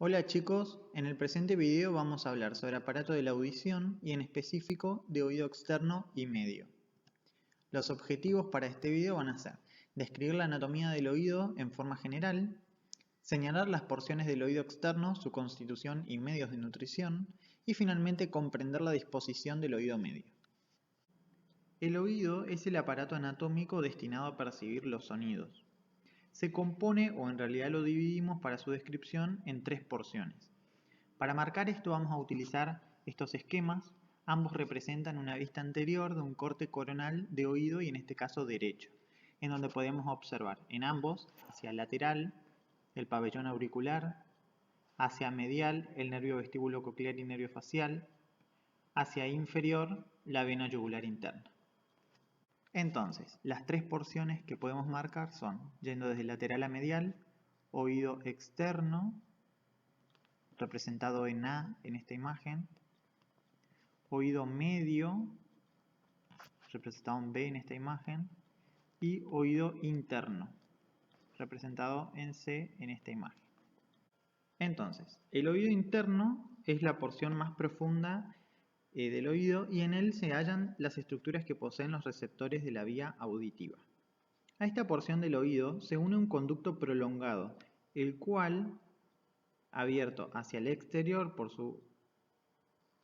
Hola chicos, en el presente video vamos a hablar sobre aparato de la audición y en específico de oído externo y medio. Los objetivos para este video van a ser describir la anatomía del oído en forma general, señalar las porciones del oído externo, su constitución y medios de nutrición, y finalmente comprender la disposición del oído medio. El oído es el aparato anatómico destinado a percibir los sonidos. Se compone, o en realidad lo dividimos para su descripción, en tres porciones. Para marcar esto vamos a utilizar estos esquemas. Ambos representan una vista anterior de un corte coronal de oído y en este caso derecho, en donde podemos observar en ambos, hacia lateral, el pabellón auricular, hacia medial, el nervio vestíbulo coclear y nervio facial, hacia inferior, la vena yugular interna. Entonces, las tres porciones que podemos marcar son, yendo desde lateral a medial, oído externo, representado en A en esta imagen, oído medio, representado en B en esta imagen, y oído interno, representado en C en esta imagen. Entonces, el oído interno es la porción más profunda del oído y en él se hallan las estructuras que poseen los receptores de la vía auditiva. A esta porción del oído se une un conducto prolongado, el cual, abierto hacia el exterior por su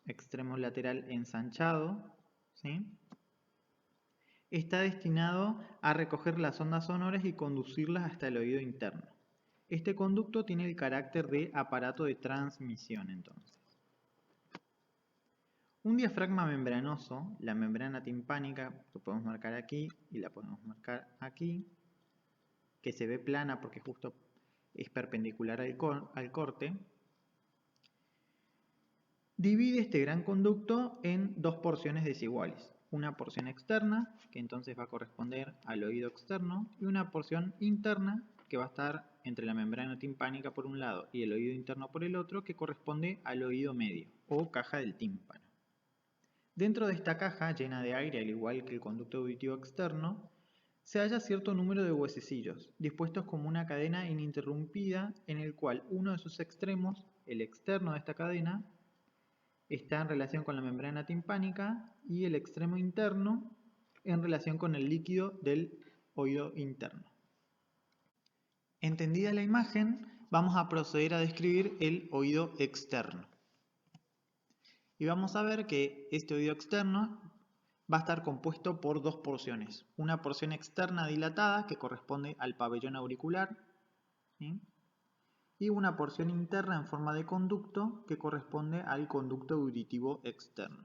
extremo lateral ensanchado, ¿sí?, está destinado a recoger las ondas sonoras y conducirlas hasta el oído interno. Este conducto tiene el carácter de aparato de transmisión entonces. Un diafragma membranoso, la membrana timpánica, que podemos marcar aquí y la podemos marcar aquí, que se ve plana porque justo es perpendicular al corte, divide este gran conducto en dos porciones desiguales. Una porción externa, que entonces va a corresponder al oído externo, y una porción interna, que va a estar entre la membrana timpánica por un lado y el oído interno por el otro, que corresponde al oído medio, o caja del tímpano. Dentro de esta caja, llena de aire al igual que el conducto auditivo externo, se halla cierto número de huesecillos, dispuestos como una cadena ininterrumpida en el cual uno de sus extremos, el externo de esta cadena, está en relación con la membrana timpánica y el extremo interno en relación con el líquido del oído interno. Entendida la imagen, vamos a proceder a describir el oído externo. Y vamos a ver que este oído externo va a estar compuesto por dos porciones. Una porción externa dilatada que corresponde al pabellón auricular, ¿sí?, y una porción interna en forma de conducto que corresponde al conducto auditivo externo.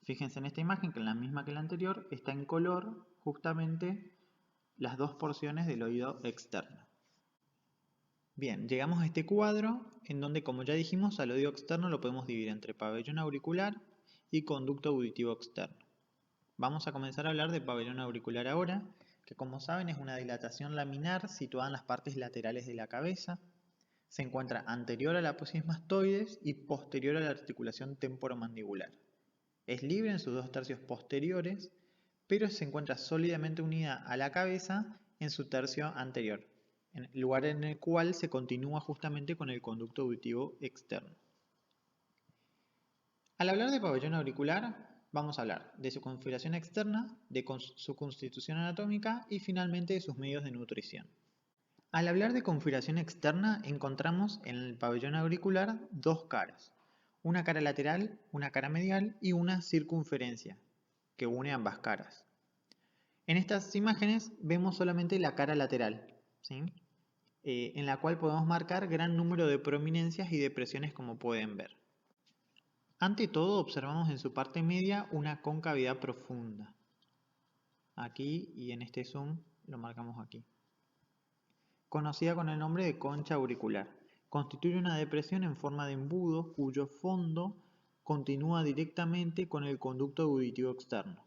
Fíjense en esta imagen que en la misma que la anterior está en color justamente las dos porciones del oído externo. Bien, llegamos a este cuadro en donde, como ya dijimos, al oído externo lo podemos dividir entre pabellón auricular y conducto auditivo externo. Vamos a comenzar a hablar de pabellón auricular ahora, que como saben es una dilatación laminar situada en las partes laterales de la cabeza. Se encuentra anterior a la apófisis mastoides y posterior a la articulación temporomandibular. Es libre en sus 2/3 posteriores, pero se encuentra sólidamente unida a la cabeza en su tercio anterior, en el lugar en el cual se continúa justamente con el conducto auditivo externo. Al hablar de pabellón auricular, vamos a hablar de su configuración externa, de su constitución anatómica y finalmente de sus medios de nutrición. Al hablar de configuración externa, encontramos en el pabellón auricular dos caras, una cara lateral, una cara medial y una circunferencia, que une ambas caras. En estas imágenes vemos solamente la cara lateral, ¿sí?, en la cual podemos marcar gran número de prominencias y depresiones, como pueden ver. Ante todo, observamos en su parte media una concavidad profunda. Aquí y en este zoom lo marcamos aquí, conocida con el nombre de concha auricular. Constituye una depresión en forma de embudo cuyo fondo continúa directamente con el conducto auditivo externo.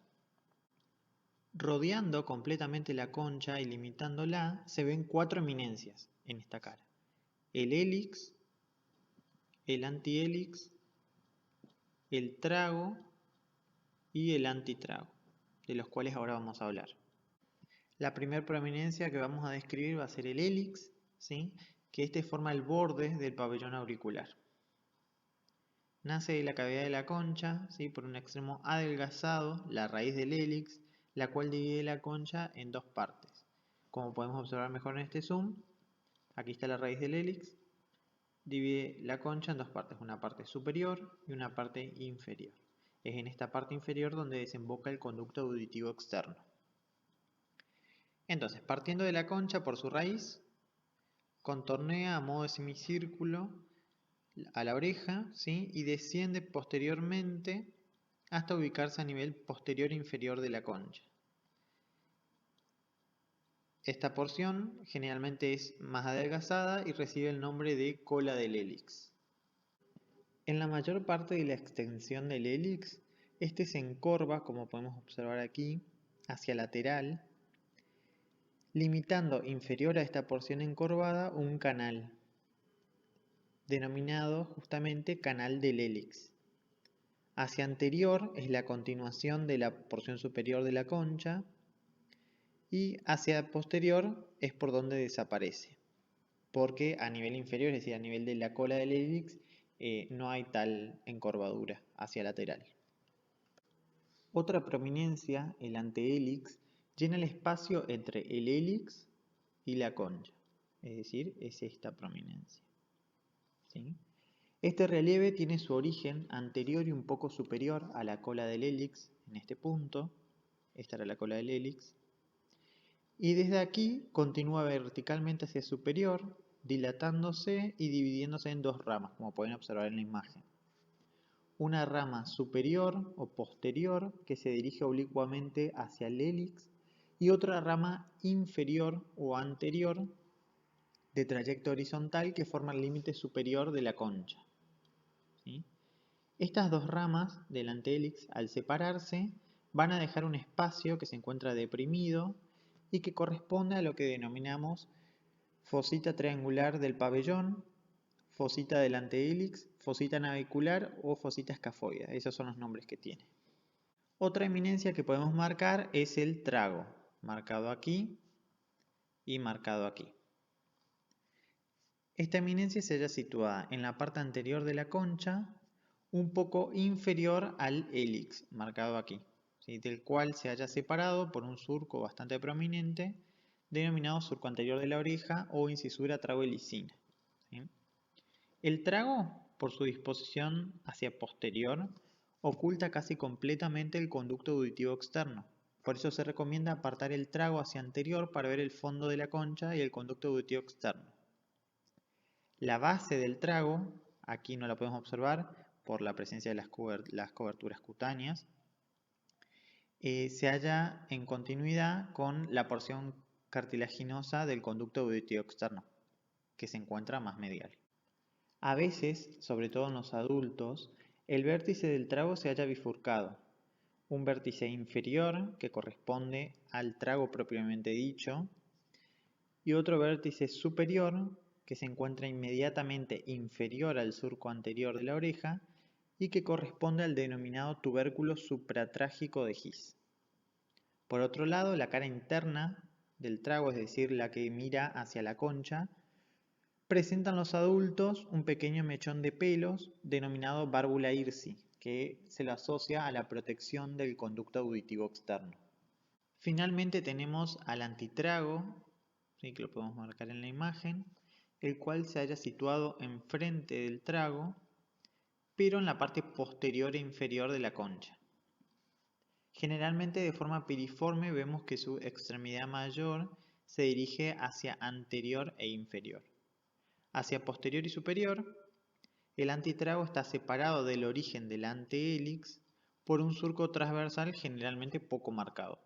Rodeando completamente la concha y limitándola, se ven cuatro eminencias en esta cara: el hélix, el antihélix, el trago y el antitrago, de los cuales ahora vamos a hablar. La primera prominencia que vamos a describir va a ser el hélix, ¿sí?, que este forma el borde del pabellón auricular. Nace de la cavidad de la concha, ¿sí? Por un extremo adelgazado, la raíz del hélix, la cual divide la concha en dos partes. Como podemos observar mejor en este zoom, aquí está la raíz del hélix, divide la concha en dos partes, una parte superior y una parte inferior. Es en esta parte inferior donde desemboca el conducto auditivo externo. Entonces, partiendo de la concha por su raíz, contornea a modo de semicírculo a la oreja, ¿sí? Y desciende posteriormente hasta ubicarse a nivel posterior e inferior de la concha. Esta porción generalmente es más adelgazada y recibe el nombre de cola del hélix. En la mayor parte de la extensión del hélix, este se encorva, como podemos observar aquí, hacia lateral, limitando inferior a esta porción encorvada un canal, denominado justamente canal del hélix. Hacia anterior es la continuación de la porción superior de la concha y hacia posterior es por donde desaparece, porque a nivel inferior, es decir, a nivel de la cola del hélix, no hay tal encorvadura hacia lateral. Otra prominencia, el antehélix, llena el espacio entre el hélix y la concha, es decir, es esta prominencia. ¿Sí? Este relieve tiene su origen anterior y un poco superior a la cola del hélix, en este punto. Esta era la cola del hélix. Y desde aquí continúa verticalmente hacia superior, dilatándose y dividiéndose en dos ramas, como pueden observar en la imagen. Una rama superior o posterior que se dirige oblicuamente hacia el hélix y otra rama inferior o anterior de trayecto horizontal que forma el límite superior de la concha. ¿Sí? Estas dos ramas del antehélix, al separarse, van a dejar un espacio que se encuentra deprimido y que corresponde a lo que denominamos fosita triangular del pabellón, fosita del antehélix, fosita navicular o fosita escafoidea. Esos son los nombres que tiene. Otra eminencia que podemos marcar es el trago, marcado aquí y marcado aquí. Esta eminencia se halla situada en la parte anterior de la concha, un poco inferior al hélix, marcado aquí, ¿sí? Del cual se halla separado por un surco bastante prominente, denominado surco anterior de la oreja o incisura trago-helicina. ¿Sí? El trago, por su disposición hacia posterior, oculta casi completamente el conducto auditivo externo. Por eso se recomienda apartar el trago hacia anterior para ver el fondo de la concha y el conducto auditivo externo. La base del trago, aquí no la podemos observar por la presencia de las coberturas cutáneas, se halla en continuidad con la porción cartilaginosa del conducto auditivo externo, que se encuentra más medial. A veces, sobre todo en los adultos, el vértice del trago se halla bifurcado. Un vértice inferior, que corresponde al trago propiamente dicho, y otro vértice superior, que se encuentra inmediatamente inferior al surco anterior de la oreja y que corresponde al denominado tubérculo supratrágico de His. Por otro lado, la cara interna del trago, es decir, la que mira hacia la concha, presenta en los adultos un pequeño mechón de pelos denominado bárbula hirsi, que se lo asocia a la protección del conducto auditivo externo. Finalmente tenemos al antitrago, ¿sí? Que lo podemos marcar en la imagen, el cual se halla situado enfrente del trago, pero en la parte posterior e inferior de la concha. Generalmente de forma piriforme vemos que su extremidad mayor se dirige hacia anterior e inferior. Hacia posterior y superior, el antitrago está separado del origen del antehélix por un surco transversal generalmente poco marcado.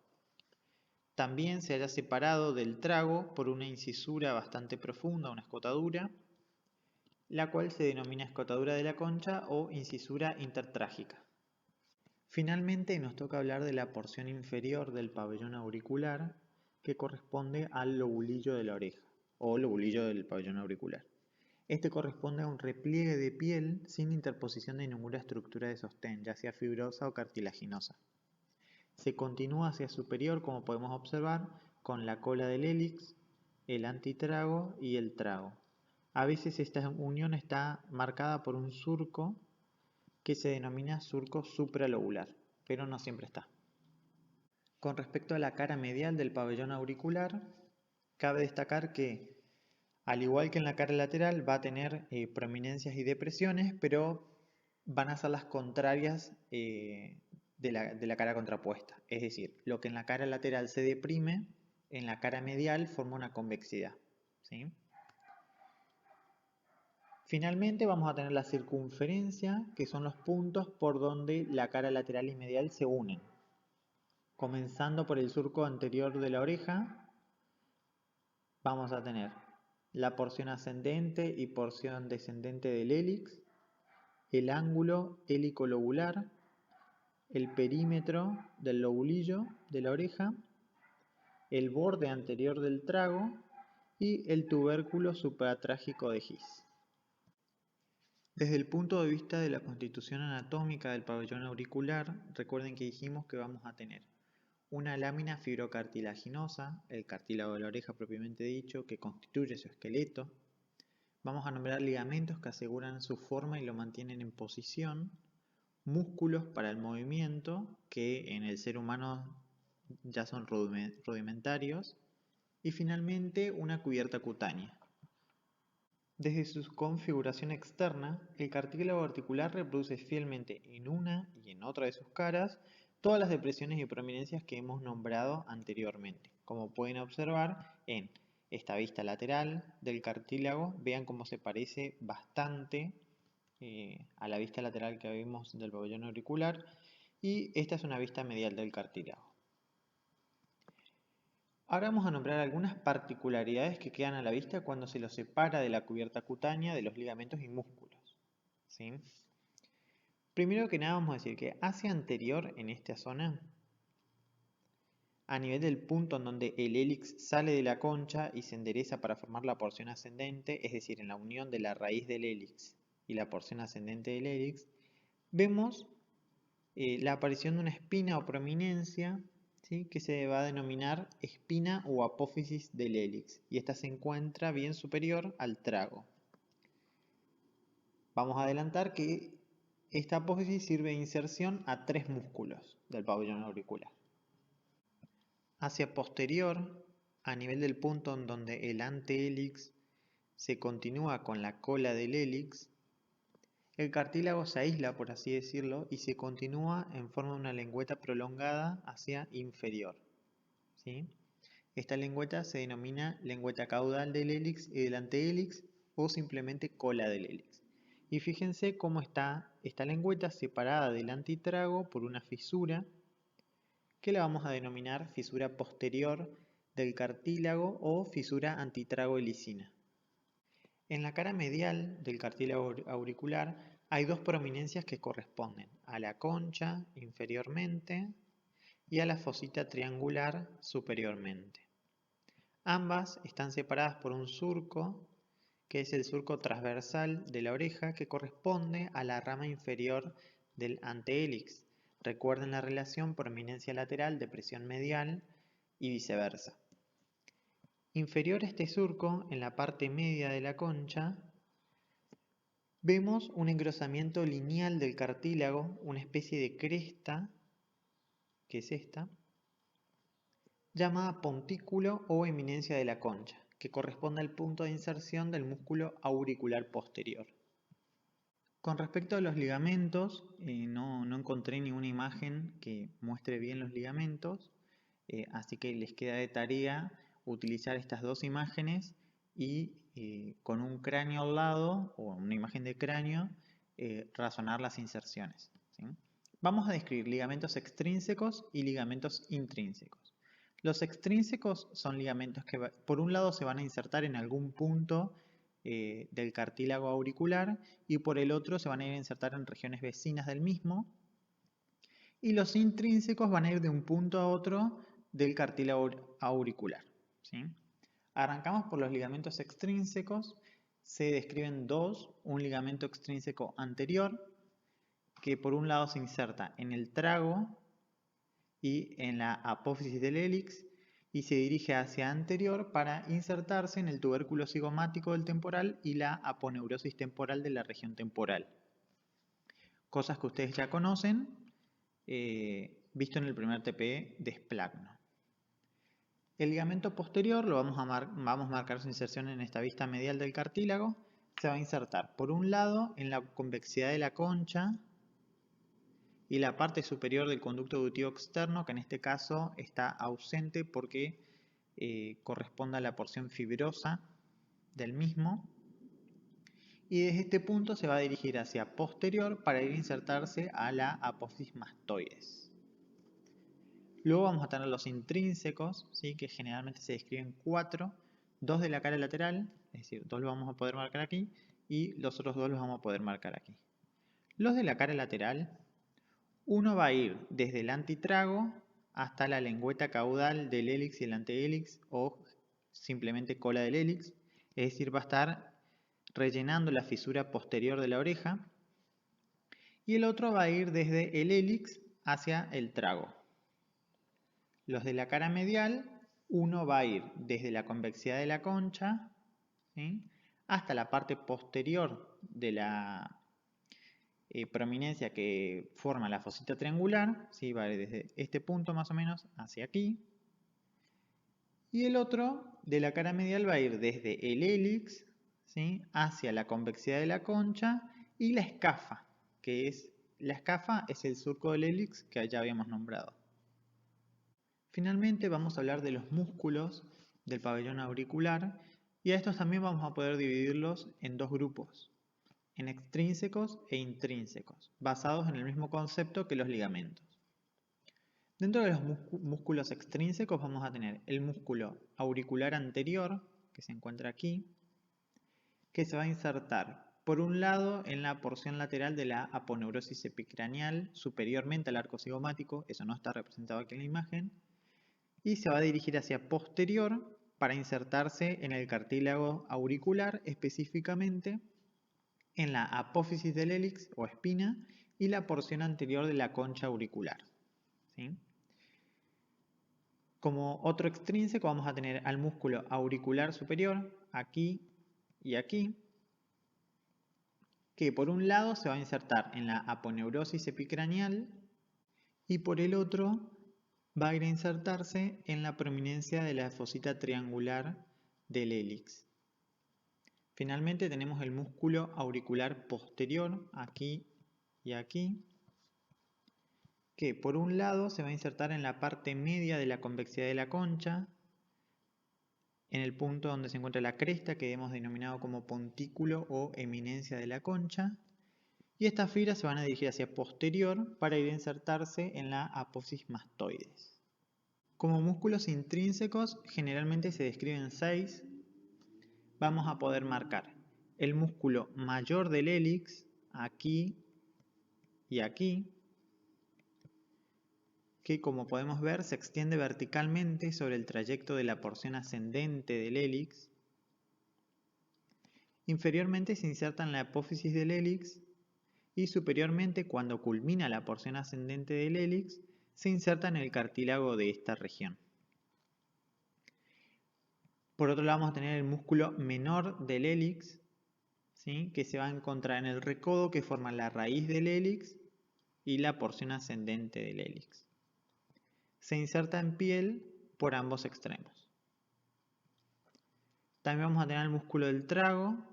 También se halla separado del trago por una incisura bastante profunda, una escotadura, la cual se denomina escotadura de la concha o incisura intertrágica. Finalmente nos toca hablar de la porción inferior del pabellón auricular, que corresponde al lobulillo de la oreja o lobulillo del pabellón auricular. Este corresponde a un repliegue de piel sin interposición de ninguna estructura de sostén, ya sea fibrosa o cartilaginosa. Se continúa hacia superior, como podemos observar, con la cola del hélix, el antitrago y el trago, A veces esta unión está marcada por un surco que se denomina surco supralobular, pero no siempre está. Con respecto a la cara medial del pabellón auricular, cabe destacar que, al igual que en la cara lateral, va a tener prominencias y depresiones, pero van a ser las contrarias de la cara contrapuesta. Es decir, lo que en la cara lateral se deprime, en la cara medial forma una convexidad, ¿sí? Finalmente vamos a tener la circunferencia, que son los puntos por donde la cara lateral y medial se unen. Comenzando por el surco anterior de la oreja, vamos a tener la porción ascendente y porción descendente del hélix, el ángulo hélico-lobular, el perímetro del lobulillo de la oreja, el borde anterior del trago y el tubérculo supratrágico de His. Desde el punto de vista de la constitución anatómica del pabellón auricular, recuerden que dijimos que vamos a tener una lámina fibrocartilaginosa, el cartílago de la oreja propiamente dicho, que constituye su esqueleto. Vamos a nombrar ligamentos que aseguran su forma y lo mantienen en posición, músculos para el movimiento, que en el ser humano ya son rudimentarios, y finalmente una cubierta cutánea. Desde su configuración externa, el cartílago articular reproduce fielmente en una y en otra de sus caras todas las depresiones y prominencias que hemos nombrado anteriormente. Como pueden observar en esta vista lateral del cartílago, vean cómo se parece bastante a la vista lateral que vimos del pabellón auricular, y esta es una vista medial del cartílago. Ahora vamos a nombrar algunas particularidades que quedan a la vista cuando se los separa de la cubierta cutánea de los ligamentos y músculos, ¿sí? Primero que nada vamos a decir que hacia anterior en esta zona, a nivel del punto en donde el hélix sale de la concha y se endereza para formar la porción ascendente, es decir, en la unión de la raíz del hélix y la porción ascendente del hélix, vemos la aparición de una espina o prominencia, ¿sí?, que se va a denominar espina o apófisis del hélix, y esta se encuentra bien superior al trago. Vamos a adelantar que esta apófisis sirve de inserción a 3 músculos del pabellón auricular. Hacia posterior, a nivel del punto en donde el antehélix se continúa con la cola del hélix, el cartílago se aísla, por así decirlo, y se continúa en forma de una lengüeta prolongada hacia inferior, ¿sí? Esta lengüeta se denomina lengüeta caudal del hélix y del antehélix, o simplemente cola del hélix. Y fíjense cómo está esta lengüeta separada del antitrago por una fisura, que la vamos a denominar fisura posterior del cartílago o fisura antitrago helicina. En la cara medial del cartílago auricular hay 2 prominencias que corresponden a la concha inferiormente y a la fosita triangular superiormente. Ambas están separadas por un surco, que es el surco transversal de la oreja, que corresponde a la rama inferior del antehélix. Recuerden la relación prominencia lateral, depresión medial y viceversa. Inferior a este surco, en la parte media de la concha, vemos un engrosamiento lineal del cartílago, una especie de cresta, que es esta, llamada pontículo o eminencia de la concha, que corresponde al punto de inserción del músculo auricular posterior. Con respecto a los ligamentos, no encontré ninguna imagen que muestre bien los ligamentos, así que les queda de tarea utilizar estas 2 imágenes y con un cráneo al lado, o una imagen de cráneo, razonar las inserciones, ¿sí? Vamos a describir ligamentos extrínsecos y ligamentos intrínsecos. Los extrínsecos son ligamentos que por un lado se van a insertar en algún punto del cartílago auricular y por el otro se van a ir a insertar en regiones vecinas del mismo, y los intrínsecos van a ir de un punto a otro del cartílago auricular, ¿sí? Arrancamos por los ligamentos extrínsecos. Se describen 2, un ligamento extrínseco anterior, que por un lado se inserta en el trago y en la apófisis del hélix, y se dirige hacia anterior para insertarse en el tubérculo cigomático del temporal y la aponeurosis temporal de la región temporal. Cosas que ustedes ya conocen, visto en el primer TPE de esplagno. El ligamento posterior vamos a marcar su inserción en esta vista medial del cartílago. Se va a insertar por un lado en la convexidad de la concha y la parte superior del conducto auditivo externo, que en este caso está ausente porque corresponde a la porción fibrosa del mismo. Y desde este punto se va a dirigir hacia posterior para ir a insertarse a la apófisis mastoides. Luego vamos a tener los intrínsecos, ¿sí? Que generalmente se describen 4, 2 de la cara lateral, es decir, 2 los vamos a poder marcar aquí, y los otros 2 los vamos a poder marcar aquí. Los de la cara lateral, uno va a ir desde el antitrago hasta la lengüeta caudal del hélix y el antehélix, o simplemente cola del hélix, es decir, va a estar rellenando la fisura posterior de la oreja, y el otro va a ir desde el hélix hacia el trago. Los de la cara medial, uno va a ir desde la convexidad de la concha, ¿sí?, hasta la parte posterior de la prominencia que forma la fosita triangular, ¿sí?, va a ir desde este punto más o menos hacia aquí. Y el otro de la cara medial va a ir desde el hélix, ¿sí?, hacia la convexidad de la concha y la escafa, la escafa es el surco del hélix que ya habíamos nombrado. Finalmente vamos a hablar de los músculos del pabellón auricular y a estos también vamos a poder dividirlos en dos grupos, en extrínsecos e intrínsecos, basados en el mismo concepto que los ligamentos. Dentro de los músculos extrínsecos vamos a tener el músculo auricular anterior, que se encuentra aquí, que se va a insertar por un lado en la porción lateral de la aponeurosis epicraneal superiormente al arco cigomático, eso no está representado aquí en la imagen, y se va a dirigir hacia posterior para insertarse en el cartílago auricular, específicamente en la apófisis del hélix o espina y la porción anterior de la concha auricular, ¿sí? Como otro extrínseco vamos a tener al músculo auricular superior, aquí y aquí, que por un lado se va a insertar en la aponeurosis epicraneal y por el otro va a ir a insertarse en la prominencia de la fosita triangular del hélix. Finalmente tenemos el músculo auricular posterior, aquí y aquí, que por un lado se va a insertar en la parte media de la convexidad de la concha, en el punto donde se encuentra la cresta, que hemos denominado como pontículo o eminencia de la concha, y estas fibras se van a dirigir hacia posterior para ir a insertarse en la apófisis mastoides. Como músculos intrínsecos generalmente se describen 6. Vamos a poder marcar el músculo mayor del hélix, aquí y aquí, que como podemos ver se extiende verticalmente sobre el trayecto de la porción ascendente del hélix. Inferiormente se inserta en la apófisis del hélix y superiormente, cuando culmina la porción ascendente del hélix, se inserta en el cartílago de esta región. Por otro lado vamos a tener el músculo menor del hélix, ¿sí?, que se va a encontrar en el recodo que forma la raíz del hélix y la porción ascendente del hélix. Se inserta en piel por ambos extremos. También vamos a tener el músculo del trago,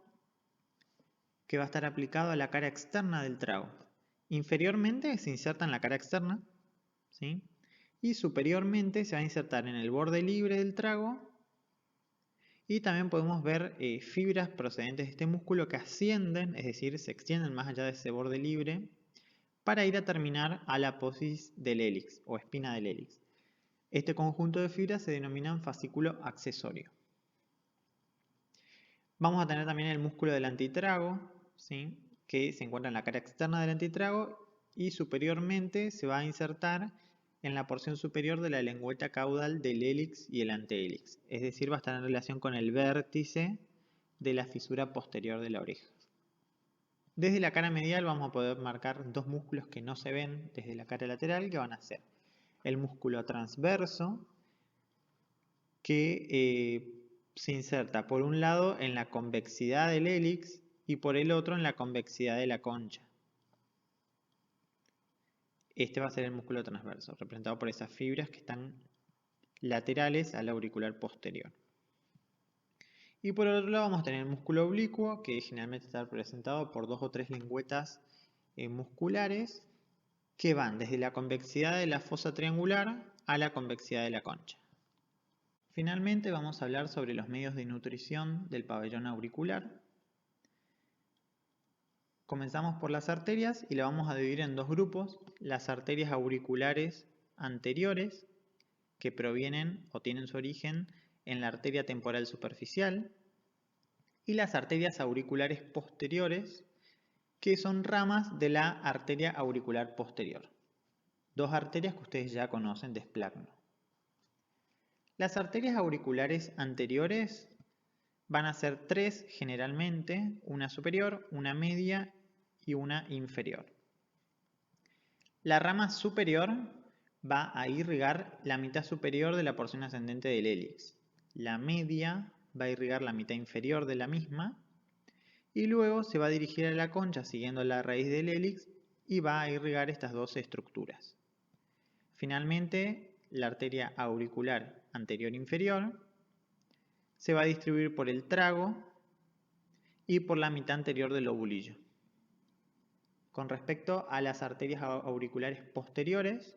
que va a estar aplicado a la cara externa del trago. Inferiormente se inserta en la cara externa, ¿sí?, y superiormente se va a insertar en el borde libre del trago. Y también podemos ver fibras procedentes de este músculo que ascienden, es decir, se extienden más allá de ese borde libre, para ir a terminar a la apófisis del hélix o espina del hélix. Este conjunto de fibras se denomina fascículo accesorio. Vamos a tener también el músculo del antitrago, ¿sí?, que se encuentra en la cara externa del antitrago y superiormente se va a insertar en la porción superior de la lengüeta caudal del hélix y el antehélix, es decir, va a estar en relación con el vértice de la fisura posterior de la oreja. Desde la cara medial vamos a poder marcar dos músculos que no se ven desde la cara lateral, que van a ser el músculo transverso, que se inserta por un lado en la convexidad del hélix y por el otro en la convexidad de la concha. Este va a ser el músculo transverso, representado por esas fibras que están laterales al auricular posterior. Y por el otro lado vamos a tener el músculo oblicuo, que generalmente está representado por 2 o 3 lengüetas musculares que van desde la convexidad de la fosa triangular a la convexidad de la concha. Finalmente vamos a hablar sobre los medios de nutrición del pabellón auricular. Comenzamos por las arterias y la vamos a dividir en dos grupos. Las arterias auriculares anteriores, que provienen o tienen su origen en la arteria temporal superficial, y las arterias auriculares posteriores, que son ramas de la arteria auricular posterior. Dos arterias que ustedes ya conocen de esplagno. Las arterias auriculares anteriores van a ser tres generalmente, una superior, una media y una inferior. La rama superior va a irrigar la mitad superior de la porción ascendente del hélix. La media va a irrigar la mitad inferior de la misma y luego se va a dirigir a la concha siguiendo la raíz del hélix y va a irrigar estas dos estructuras. Finalmente, la arteria auricular anterior-inferior se va a distribuir por el trago y por la mitad anterior del lobulillo. Con respecto a las arterias auriculares posteriores,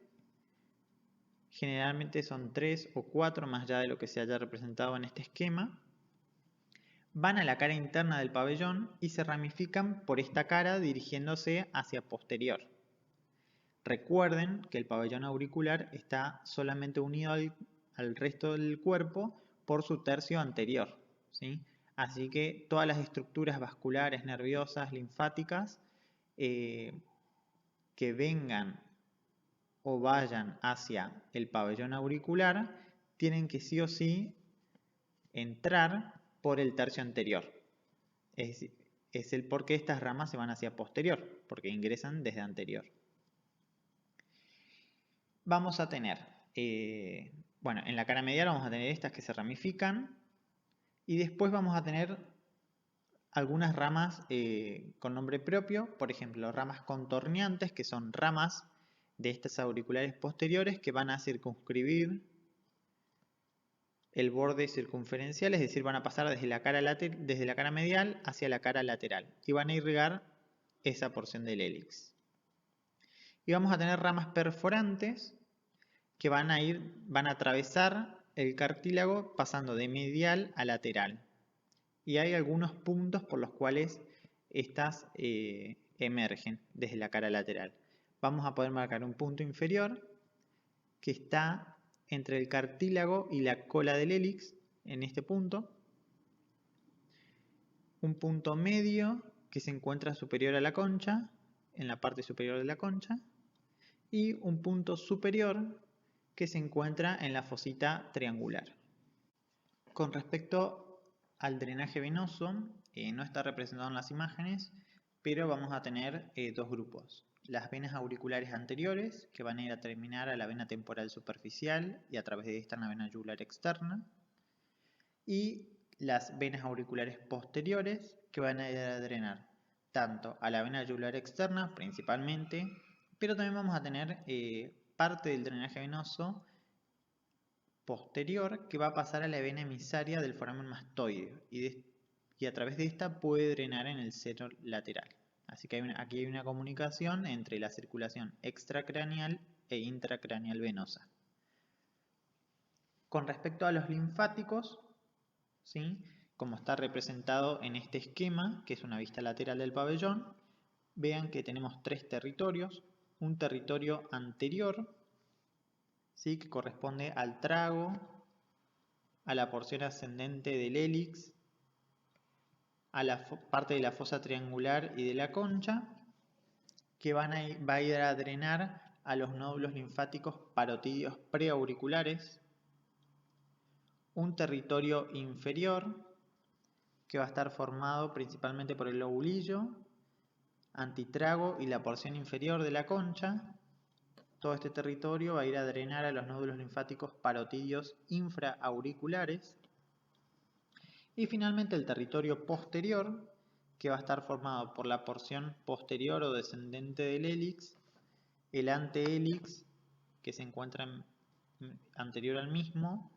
generalmente son 3 o 4 más allá de lo que se haya representado en este esquema. Van a la cara interna del pabellón y se ramifican por esta cara dirigiéndose hacia posterior. Recuerden que el pabellón auricular está solamente unido al resto del cuerpo por su tercio anterior, ¿sí? Así que todas las estructuras vasculares, nerviosas, linfáticas que vengan o vayan hacia el pabellón auricular tienen que sí o sí entrar por el tercio anterior. Es el por qué estas ramas se van hacia posterior, porque ingresan desde anterior. Vamos a tener, en la cara medial vamos a tener estas que se ramifican y después vamos a tener algunas ramas con nombre propio, por ejemplo, ramas contorneantes, que son ramas de estas auriculares posteriores que van a circunscribir el borde circunferencial, es decir, van a pasar desde la cara medial hacia la cara lateral y van a irrigar esa porción del hélix. Y vamos a tener ramas perforantes que van a atravesar el cartílago pasando de medial a lateral. Y hay algunos puntos por los cuales estas emergen desde la cara lateral. Vamos a poder marcar un punto inferior que está entre el cartílago y la cola del hélix, en este punto. Un punto medio que se encuentra superior a la concha, en la parte superior de la concha. Y un punto superior que se encuentra en la fosita triangular. Con respecto al drenaje venoso, no está representado en las imágenes, pero vamos a tener dos grupos. Las venas auriculares anteriores, que van a ir a terminar a la vena temporal superficial y a través de esta en la vena yugular externa. Y las venas auriculares posteriores, que van a ir a drenar tanto a la vena yugular externa principalmente, pero también vamos a tener parte del drenaje venoso posterior que va a pasar a la vena emisaria del foramen mastoideo y a través de esta puede drenar en el seno lateral. Así que aquí hay una comunicación entre la circulación extracraneal e intracraneal venosa. Con respecto a los linfáticos, ¿sí? Como está representado en este esquema, que es una vista lateral del pabellón, vean que tenemos tres territorios. Un territorio anterior, ¿sí? Que corresponde al trago, a la porción ascendente del hélix, a la parte de la fosa triangular y de la concha, que va a ir a drenar a los nódulos linfáticos parotídeos preauriculares. Un territorio inferior, que va a estar formado principalmente por el lobulillo, antitrago y la porción inferior de la concha. Todo este territorio va a ir a drenar a los nódulos linfáticos parotidios infraauriculares. Y finalmente el territorio posterior, que va a estar formado por la porción posterior o descendente del hélix, el antehélix, que se encuentra anterior al mismo,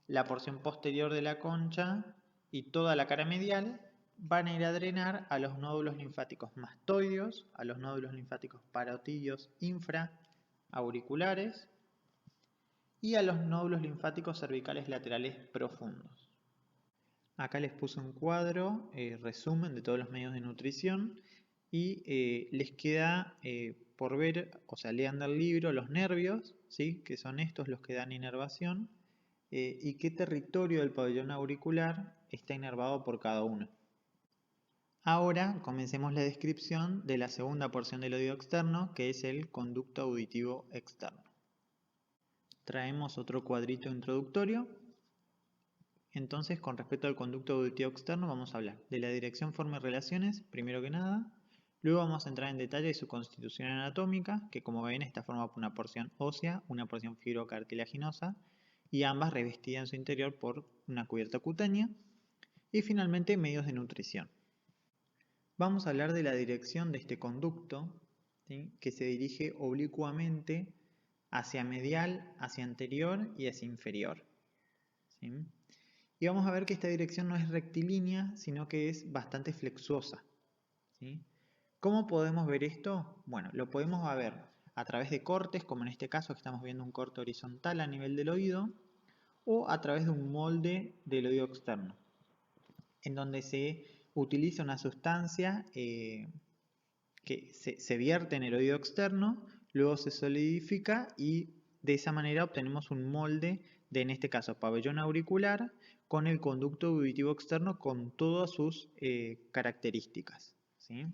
la porción posterior de la concha y toda la cara medial, van a ir a drenar a los nódulos linfáticos mastoideos, a los nódulos linfáticos parotidios infraauriculares y a los nódulos linfáticos cervicales laterales profundos. Acá les puse un cuadro, resumen de todos los medios de nutrición y les queda por ver, o sea, lean del libro los nervios, ¿sí? Que son estos los que dan inervación, y qué territorio del pabellón auricular está inervado por cada uno. Ahora comencemos la descripción de la segunda porción del oído externo, que es el conducto auditivo externo. Traemos otro cuadrito introductorio. Entonces, con respecto al conducto auditivo externo, vamos a hablar de la dirección, forma y relaciones, primero que nada. Luego vamos a entrar en detalle de su constitución anatómica, que como ven está formada por una porción ósea, una porción fibrocartilaginosa, y ambas revestidas en su interior por una cubierta cutánea. Y finalmente, medios de nutrición. Vamos a hablar de la dirección de este conducto, ¿sí? Que se dirige oblicuamente hacia medial, hacia anterior y hacia inferior, ¿sí? Y vamos a ver que esta dirección no es rectilínea, sino que es bastante flexuosa, ¿sí? ¿Cómo podemos ver esto? Bueno, lo podemos ver a través de cortes, como en este caso que estamos viendo un corte horizontal a nivel del oído, o a través de un molde del oído externo, en donde se utiliza una sustancia que se vierte en el oído externo, luego se solidifica y de esa manera obtenemos un molde de, en este caso, pabellón auricular con el conducto auditivo externo con todas sus características, ¿sí?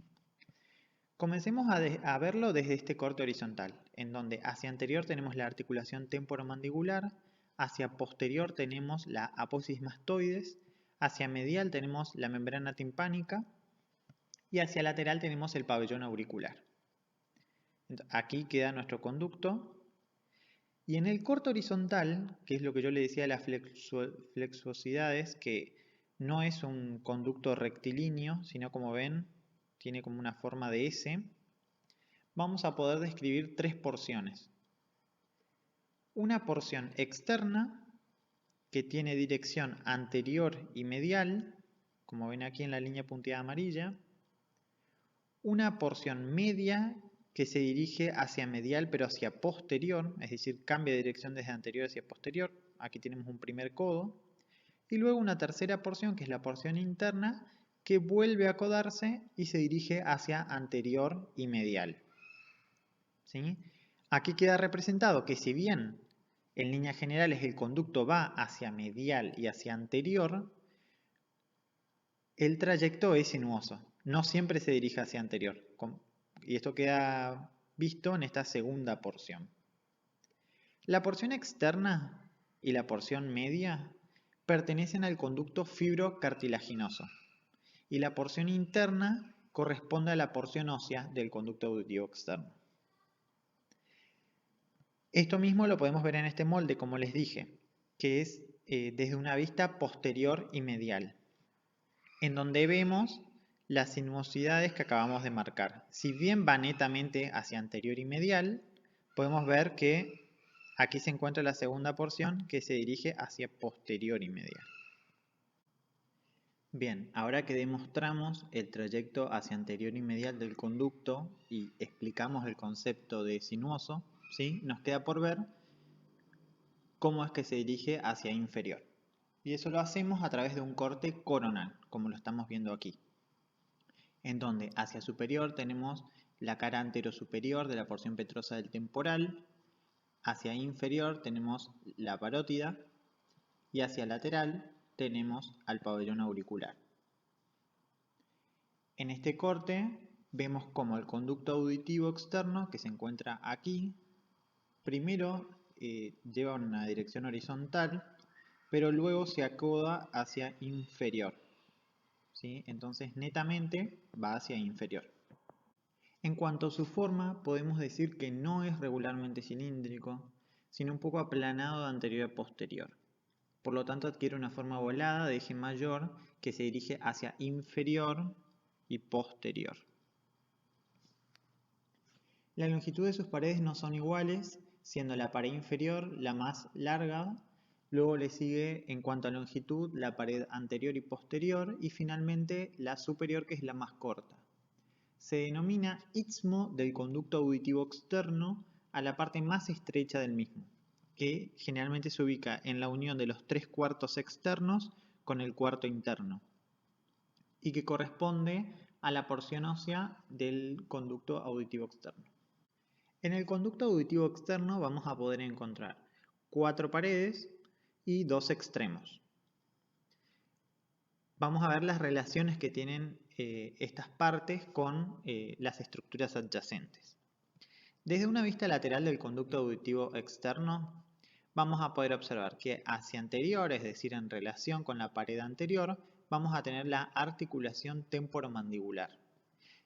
Comencemos a verlo desde este corte horizontal, en donde hacia anterior tenemos la articulación temporomandibular, hacia posterior tenemos la apófisis mastoides, hacia medial tenemos la membrana timpánica y hacia lateral tenemos el pabellón auricular. Aquí queda nuestro conducto. Y en el corte horizontal, que es lo que yo le decía de las flexuosidades, que no es un conducto rectilíneo, sino como ven, tiene como una forma de S, vamos a poder describir tres porciones. Una porción externa, que tiene dirección anterior y medial, como ven aquí en la línea punteada amarilla. Una porción media, que se dirige hacia medial pero hacia posterior, es decir, cambia de dirección desde anterior hacia posterior. Aquí tenemos un primer codo. Y luego una tercera porción, que es la porción interna, que vuelve a codarse y se dirige hacia anterior y medial, ¿sí? Aquí queda representado que si bien en líneas generales el conducto va hacia medial y hacia anterior, el trayecto es sinuoso. No siempre se dirige hacia anterior. Y esto queda visto en esta segunda porción. La porción externa y la porción media pertenecen al conducto fibrocartilaginoso y la porción interna corresponde a la porción ósea del conducto auditivo externo. Esto mismo lo podemos ver en este molde, como les dije, que es desde una vista posterior y medial, en donde vemos las sinuosidades que acabamos de marcar. Si bien va netamente hacia anterior y medial, podemos ver que aquí se encuentra la segunda porción que se dirige hacia posterior y medial. Bien, ahora que demostramos el trayecto hacia anterior y medial del conducto y explicamos el concepto de sinuoso, ¿sí? Nos queda por ver cómo es que se dirige hacia inferior. Y eso lo hacemos a través de un corte coronal, como lo estamos viendo aquí, en donde hacia superior tenemos la cara anterosuperior de la porción petrosa del temporal, hacia inferior tenemos la parótida y hacia lateral tenemos al pabellón auricular. En este corte vemos como el conducto auditivo externo, que se encuentra aquí, primero lleva una dirección horizontal, pero luego se acoda hacia inferior, ¿sí? Entonces netamente va hacia inferior. En cuanto a su forma, podemos decir que no es regularmente cilíndrico, sino un poco aplanado de anterior a posterior. Por lo tanto, adquiere una forma ovalada de eje mayor que se dirige hacia inferior y posterior. La longitud de sus paredes no son iguales, siendo la pared inferior la más larga, luego le sigue en cuanto a longitud la pared anterior y posterior y finalmente la superior, que es la más corta. Se denomina istmo del conducto auditivo externo a la parte más estrecha del mismo, que generalmente se ubica en la unión de los 3/4 externos con el cuarto interno y que corresponde a la porción ósea del conducto auditivo externo. En el conducto auditivo externo vamos a poder encontrar 4 paredes y 2 extremos. Vamos a ver las relaciones que tienen estas partes con las estructuras adyacentes. Desde una vista lateral del conducto auditivo externo, vamos a poder observar que hacia anterior, es decir, en relación con la pared anterior, vamos a tener la articulación temporomandibular.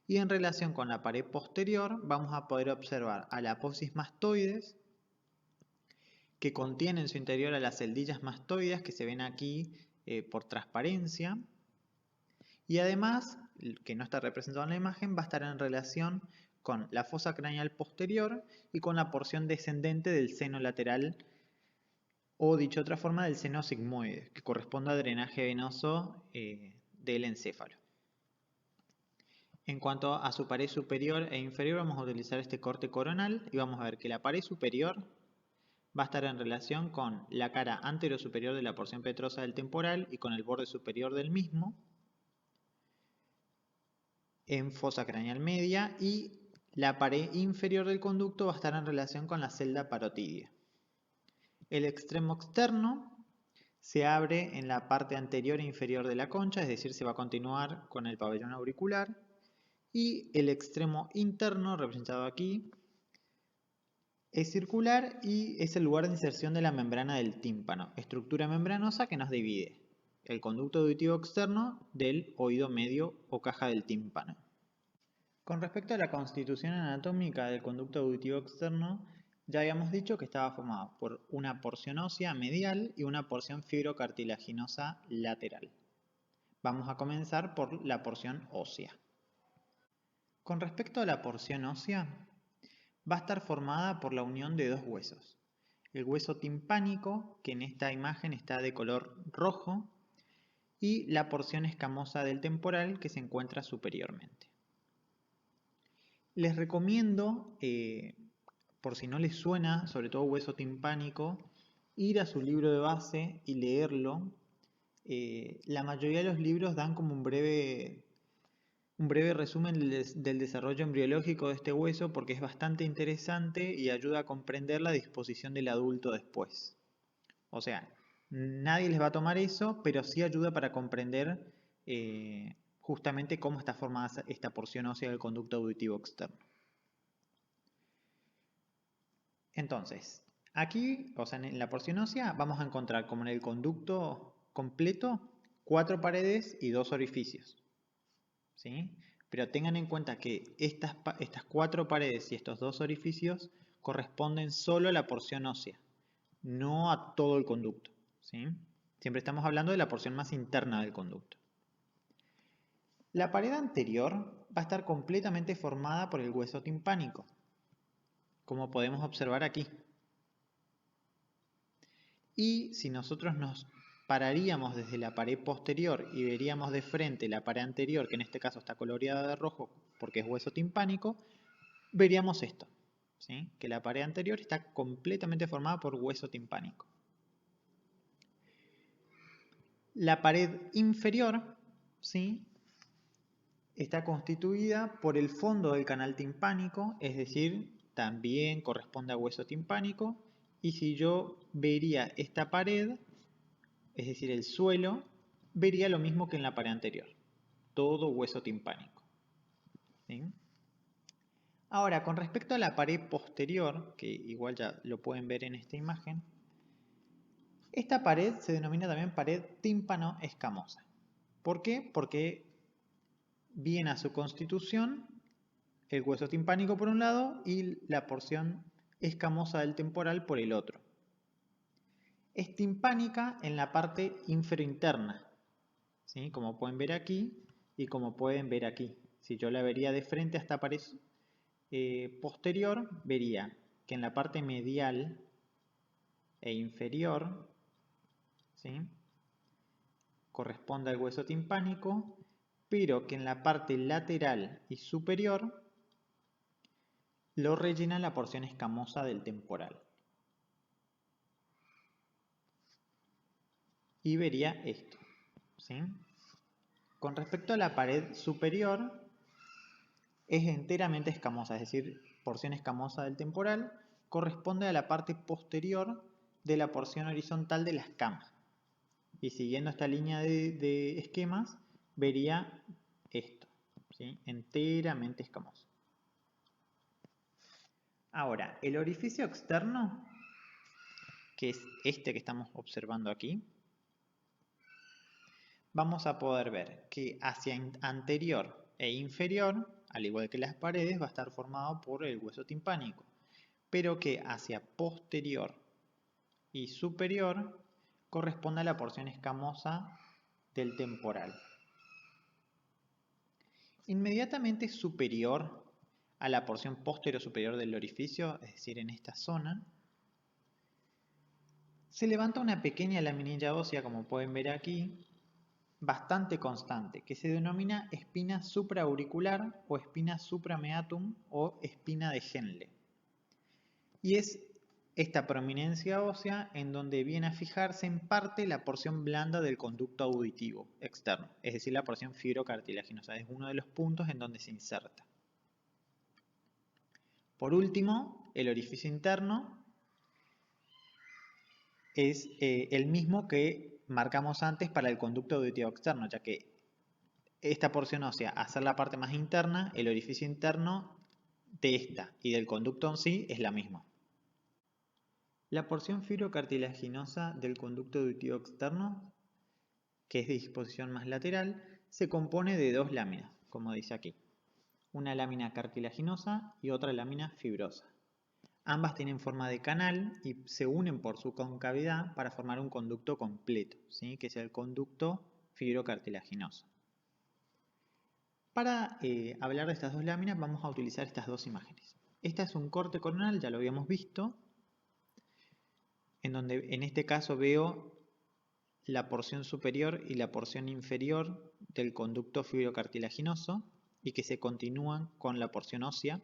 Y en relación con la pared posterior, vamos a poder observar a la apófisis mastoides, que contiene en su interior a las celdillas mastoides que se ven aquí por transparencia. Y además, que no está representado en la imagen, va a estar en relación con la fosa craneal posterior y con la porción descendente del seno lateral, o dicho de otra forma, del seno sigmoide, que corresponde al drenaje venoso del encéfalo. En cuanto a su pared superior e inferior, vamos a utilizar este corte coronal y vamos a ver que la pared superior va a estar en relación con la cara anterosuperior de la porción petrosa del temporal y con el borde superior del mismo, en fosa craneal media, y la pared inferior del conducto va a estar en relación con la celda parotidia. El extremo externo se abre en la parte anterior e inferior de la concha, es decir, se va a continuar con el pabellón auricular, y el extremo interno, representado aquí, es circular y es el lugar de inserción de la membrana del tímpano, estructura membranosa que nos divide el conducto auditivo externo del oído medio o caja del tímpano. Con respecto a la constitución anatómica del conducto auditivo externo, ya habíamos dicho que estaba formado por una porción ósea medial y una porción fibrocartilaginosa lateral. Vamos a comenzar por la porción ósea. Con respecto a la porción ósea, va a estar formada por la unión de dos huesos. El hueso timpánico, que en esta imagen está de color rojo, y la porción escamosa del temporal, que se encuentra superiormente. Les recomiendo, por si no les suena, sobre todo hueso timpánico, ir a su libro de base y leerlo. La mayoría de los libros dan como un breve resumen del desarrollo embriológico de este hueso, porque es bastante interesante y ayuda a comprender la disposición del adulto después. O sea, nadie les va a tomar eso, pero sí ayuda para comprender justamente cómo está formada esta porción ósea del conducto auditivo externo. Entonces, aquí, o sea, en la porción ósea, vamos a encontrar, como en el conducto completo, 4 paredes y 2 orificios. ¿Sí? Pero tengan en cuenta que estas 4 paredes y estos 2 orificios corresponden solo a la porción ósea, no a todo el conducto. ¿Sí? Siempre estamos hablando de la porción más interna del conducto. La pared anterior va a estar completamente formada por el hueso timpánico, como podemos observar aquí. Y si nosotros nos pararíamos desde la pared posterior y veríamos de frente la pared anterior, que en este caso está coloreada de rojo porque es hueso timpánico, veríamos esto, ¿sí? Que la pared anterior está completamente formada por hueso timpánico. La pared inferior, ¿sí?, está constituida por el fondo del canal timpánico, es decir, también corresponde a hueso timpánico. Y si yo vería esta pared, es decir, el suelo, vería lo mismo que en la pared anterior, todo hueso timpánico. ¿Sí? Ahora, con respecto a la pared posterior, que igual ya lo pueden ver en esta imagen, esta pared se denomina también pared tímpano-escamosa. ¿Por qué? Porque bien a su constitución el hueso timpánico por un lado y la porción escamosa del temporal por el otro. Es timpánica en la parte inferointerna, ¿sí? Como pueden ver aquí y como pueden ver aquí. Si yo la vería de frente a esta pared posterior, vería que en la parte medial e inferior, ¿sí?, corresponde al hueso timpánico, pero que en la parte lateral y superior lo rellena la porción escamosa del temporal. Y vería esto, ¿sí? Con respecto a la pared superior, es enteramente escamosa, es decir, porción escamosa del temporal corresponde a la parte posterior de la porción horizontal de la escama. Y siguiendo esta línea de esquemas, vería esto, ¿sí? Enteramente escamoso. Ahora, el orificio externo, que es este que estamos observando aquí, vamos a poder ver que hacia anterior e inferior, al igual que las paredes, va a estar formado por el hueso timpánico, pero que hacia posterior y superior corresponde a la porción escamosa del temporal. Inmediatamente superior a la porción posterior-superior del orificio, es decir, en esta zona, se levanta una pequeña laminilla ósea, como pueden ver aquí, bastante constante, que se denomina espina supraauricular o espina suprameatum o espina de Henle. Y es esta prominencia ósea en donde viene a fijarse en parte la porción blanda del conducto auditivo externo, es decir, la porción fibrocartilaginosa, es uno de los puntos en donde se inserta. Por último, el orificio interno es el mismo que marcamos antes para el conducto auditivo externo, ya que esta porción ósea, a ser la parte más interna, el orificio interno de esta y del conducto en sí es la misma. La porción fibrocartilaginosa del conducto auditivo externo, que es de disposición más lateral, se compone de dos láminas, como dice aquí. Una lámina cartilaginosa y otra lámina fibrosa. Ambas tienen forma de canal y se unen por su concavidad para formar un conducto completo, ¿sí?, que es el conducto fibrocartilaginoso. Para hablar de estas dos láminas vamos a utilizar estas dos imágenes. Esta es un corte coronal, ya lo habíamos visto, en donde en este caso veo la porción superior y la porción inferior del conducto fibrocartilaginoso y que se continúan con la porción ósea.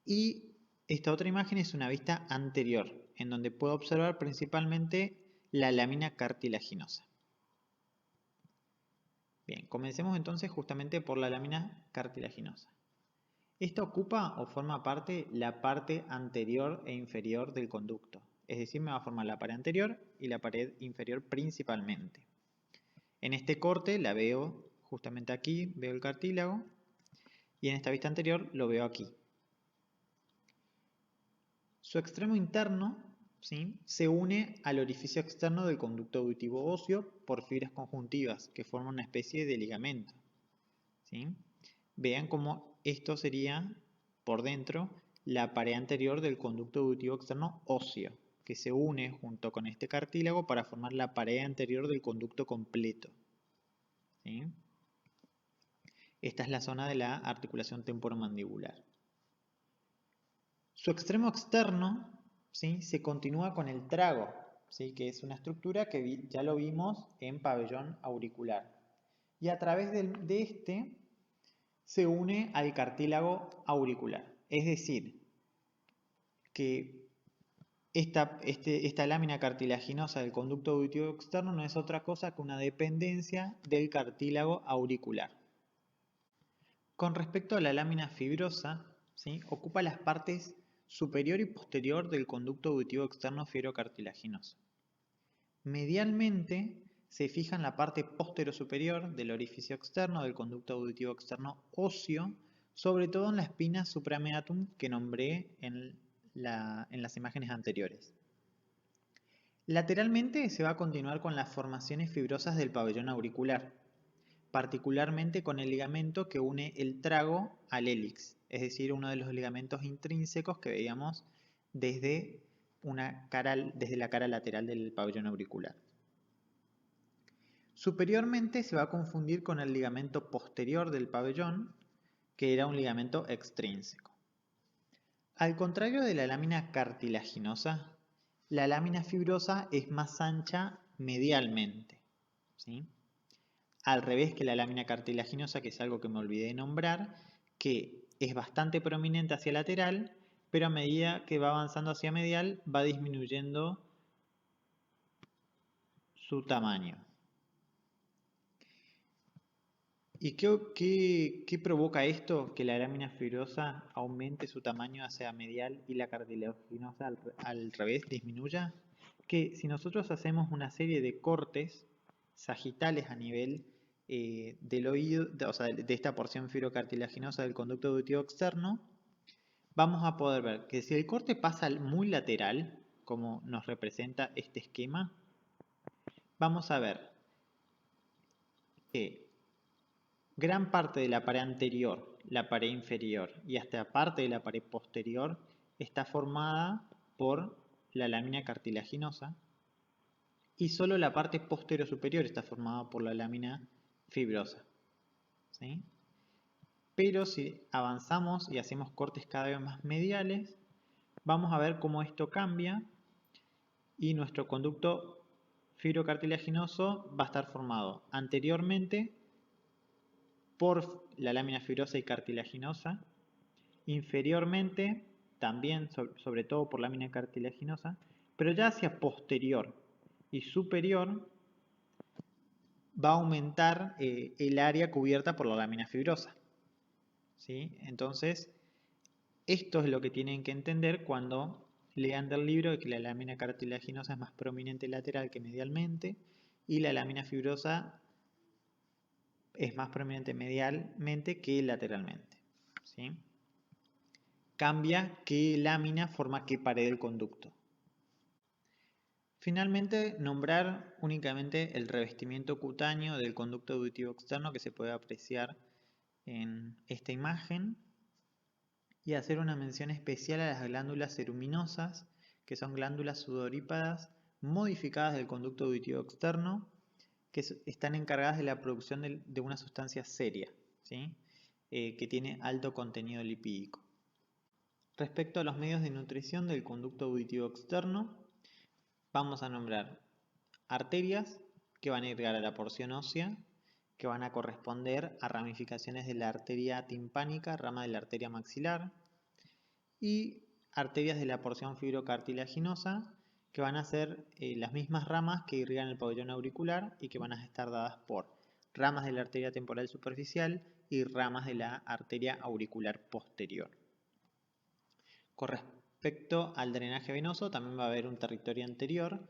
Y esta otra imagen es una vista anterior, en donde puedo observar principalmente la lámina cartilaginosa. Bien, comencemos entonces justamente por la lámina cartilaginosa. Esta ocupa o forma parte la parte anterior e inferior del conducto, es decir, me va a formar la pared anterior y la pared inferior principalmente. En este corte la veo justamente aquí, veo el cartílago, y en esta vista anterior lo veo aquí. Su extremo interno, ¿sí?, se une al orificio externo del conducto auditivo óseo por fibras conjuntivas que forman una especie de ligamento, ¿sí? Vean cómo esto sería por dentro la pared anterior del conducto auditivo externo óseo, que se une junto con este cartílago para formar la pared anterior del conducto completo, ¿sí? Esta es la zona de la articulación temporomandibular. Su extremo externo, ¿sí?, se continúa con el trago, ¿sí?, que es una estructura que ya lo vimos en pabellón auricular. Y a través de este se une al cartílago auricular. Es decir, que esta lámina cartilaginosa del conducto auditivo externo no es otra cosa que una dependencia del cartílago auricular. Con respecto a la lámina fibrosa, ¿sí?, ocupa las partes superior y posterior del conducto auditivo externo fibrocartilaginoso. Medialmente se fija en la parte posterior-superior del orificio externo del conducto auditivo externo óseo, sobre todo en la espina suprameatum que nombré en las imágenes anteriores. Lateralmente se va a continuar con las formaciones fibrosas del pabellón auricular, particularmente con el ligamento que une el trago al hélix, es decir, uno de los ligamentos intrínsecos que veíamos desde la cara lateral del pabellón auricular. Superiormente se va a confundir con el ligamento posterior del pabellón, que era un ligamento extrínseco. Al contrario de la lámina cartilaginosa, la lámina fibrosa es más ancha medialmente, ¿sí? Al revés que la lámina cartilaginosa, que es algo que me olvidé de nombrar, que es bastante prominente hacia lateral, pero a medida que va avanzando hacia medial va disminuyendo su tamaño. ¿Y qué provoca esto? Que la lámina fibrosa aumente su tamaño hacia medial y la cartilaginosa al revés disminuya. Que si nosotros hacemos una serie de cortes sagitales a nivel del oído, o sea, de esta porción fibrocartilaginosa del conducto auditivo externo, vamos a poder ver que si el corte pasa muy lateral, como nos representa este esquema, vamos a ver que gran parte de la pared anterior, la pared inferior y hasta parte de la pared posterior está formada por la lámina cartilaginosa y solo la parte posterior superior está formada por la lámina fibrosa, ¿sí? Pero si avanzamos y hacemos cortes cada vez más mediales, vamos a ver cómo esto cambia y nuestro conducto fibrocartilaginoso va a estar formado anteriormente por la lámina fibrosa y cartilaginosa, inferiormente también sobre todo por lámina cartilaginosa, pero ya hacia posterior y superior va a aumentar el área cubierta por la lámina fibrosa, ¿sí? Entonces, esto es lo que tienen que entender cuando lean del libro, de que la lámina cartilaginosa es más prominente lateral que medialmente y la lámina fibrosa es más prominente medialmente que lateralmente, ¿sí? Cambia qué lámina forma qué pared del conducto. Finalmente, nombrar únicamente el revestimiento cutáneo del conducto auditivo externo que se puede apreciar en esta imagen y hacer una mención especial a las glándulas ceruminosas, que son glándulas sudorípadas modificadas del conducto auditivo externo, que están encargadas de la producción de una sustancia seria, ¿sí? Que tiene alto contenido lipídico. Respecto a los medios de nutrición del conducto auditivo externo, vamos a nombrar arterias que van a irrigar a la porción ósea, que van a corresponder a ramificaciones de la arteria timpánica, rama de la arteria maxilar, y arterias de la porción fibrocartilaginosa, que van a ser las mismas ramas que irrigan el pabellón auricular y que van a estar dadas por ramas de la arteria temporal superficial y ramas de la arteria auricular posterior. Con respecto al drenaje venoso, también va a haber un territorio anterior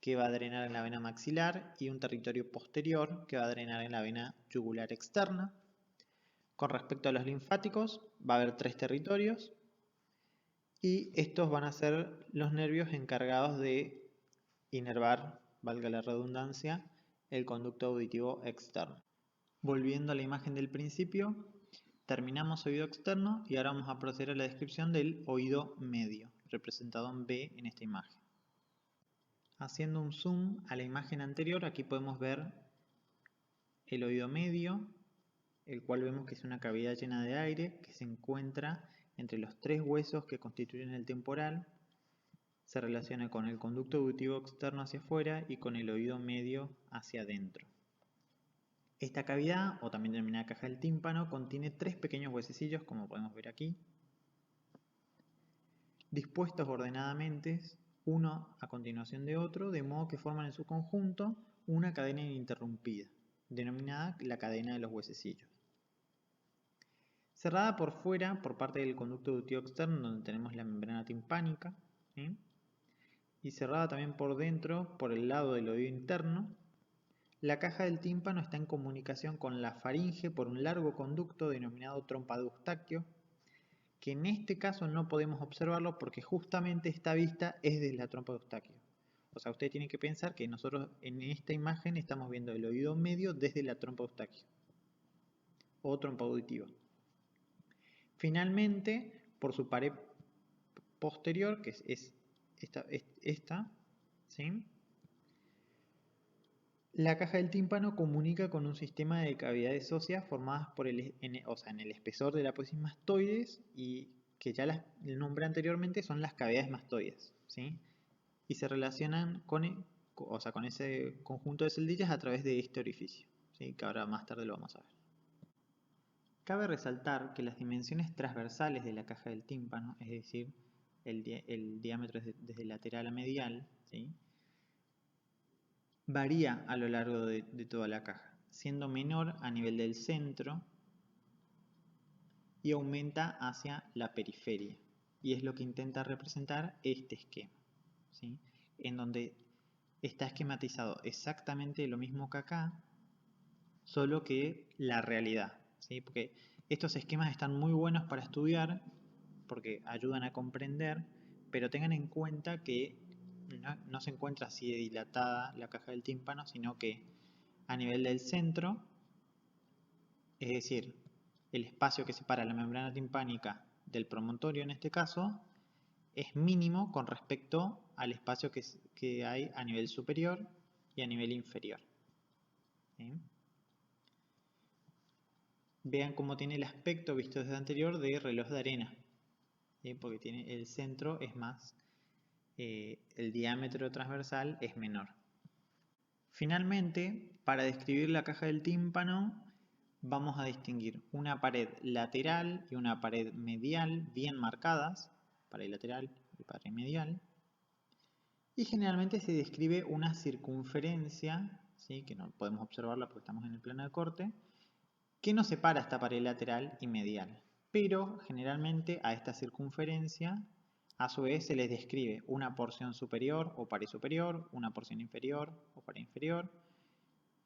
que va a drenar en la vena maxilar y un territorio posterior que va a drenar en la vena yugular externa. Con respecto a los linfáticos, va a haber 3 territorios y estos van a ser los nervios encargados de inervar, valga la redundancia, el conducto auditivo externo. Volviendo a la imagen del principio, terminamos oído externo y ahora vamos a proceder a la descripción del oído medio, representado en B en esta imagen. Haciendo un zoom a la imagen anterior, aquí podemos ver el oído medio, el cual vemos que es una cavidad llena de aire que se encuentra entre los 3 huesos que constituyen el temporal. Se relaciona con el conducto auditivo externo hacia afuera y con el oído medio hacia adentro. Esta cavidad, o también denominada caja del tímpano, contiene 3 pequeños huesecillos, como podemos ver aquí, dispuestos ordenadamente, uno a continuación de otro, de modo que forman en su conjunto una cadena ininterrumpida, denominada la cadena de los huesecillos. Cerrada por fuera por parte del conducto auditivo externo, donde tenemos la membrana timpánica, ¿sí? Y cerrada también por dentro, por el lado del oído interno, la caja del tímpano está en comunicación con la faringe por un largo conducto denominado trompa de Eustaquio, que en este caso no podemos observarlo porque justamente esta vista es de la trompa de Eustaquio. O sea, usted tiene que pensar que nosotros en esta imagen estamos viendo el oído medio desde la trompa de Eustaquio. o trompa auditiva. Finalmente, por su pared posterior, que es esta, ¿sí? La caja del tímpano comunica con un sistema de cavidades óseas formadas por en el espesor de la apófisis mastoides, y que ya las nombré anteriormente, son las cavidades mastoides, ¿sí? Y se relacionan con ese conjunto de celdillas a través de este orificio, ¿sí? Que ahora más tarde lo vamos a ver. Cabe resaltar que las dimensiones transversales de la caja del tímpano, es decir, el diámetro desde lateral a medial, ¿sí? Varía a lo largo de toda la caja, siendo menor a nivel del centro y aumenta hacia la periferia. Y es lo que intenta representar este esquema, ¿sí? En donde está esquematizado exactamente lo mismo que acá, solo que la realidad, ¿sí? Porque estos esquemas están muy buenos para estudiar porque ayudan a comprender, pero tengan en cuenta que no se encuentra así de dilatada la caja del tímpano, sino que a nivel del centro, es decir, el espacio que separa la membrana timpánica del promontorio en este caso, es mínimo con respecto al espacio que hay a nivel superior y a nivel inferior. ¿Sí? Vean cómo tiene el aspecto visto desde anterior de reloj de arena, ¿sí? Porque tiene el centro es más, el diámetro transversal es menor. Finalmente, para describir la caja del tímpano, vamos a distinguir una pared lateral y una pared medial bien marcadas, pared lateral y pared medial, y generalmente se describe una circunferencia, ¿sí? Que no podemos observarla porque estamos en el plano de corte, que nos separa esta pared lateral y medial, pero generalmente a esta circunferencia a su vez se les describe una porción superior o pared superior, una porción inferior o pared inferior,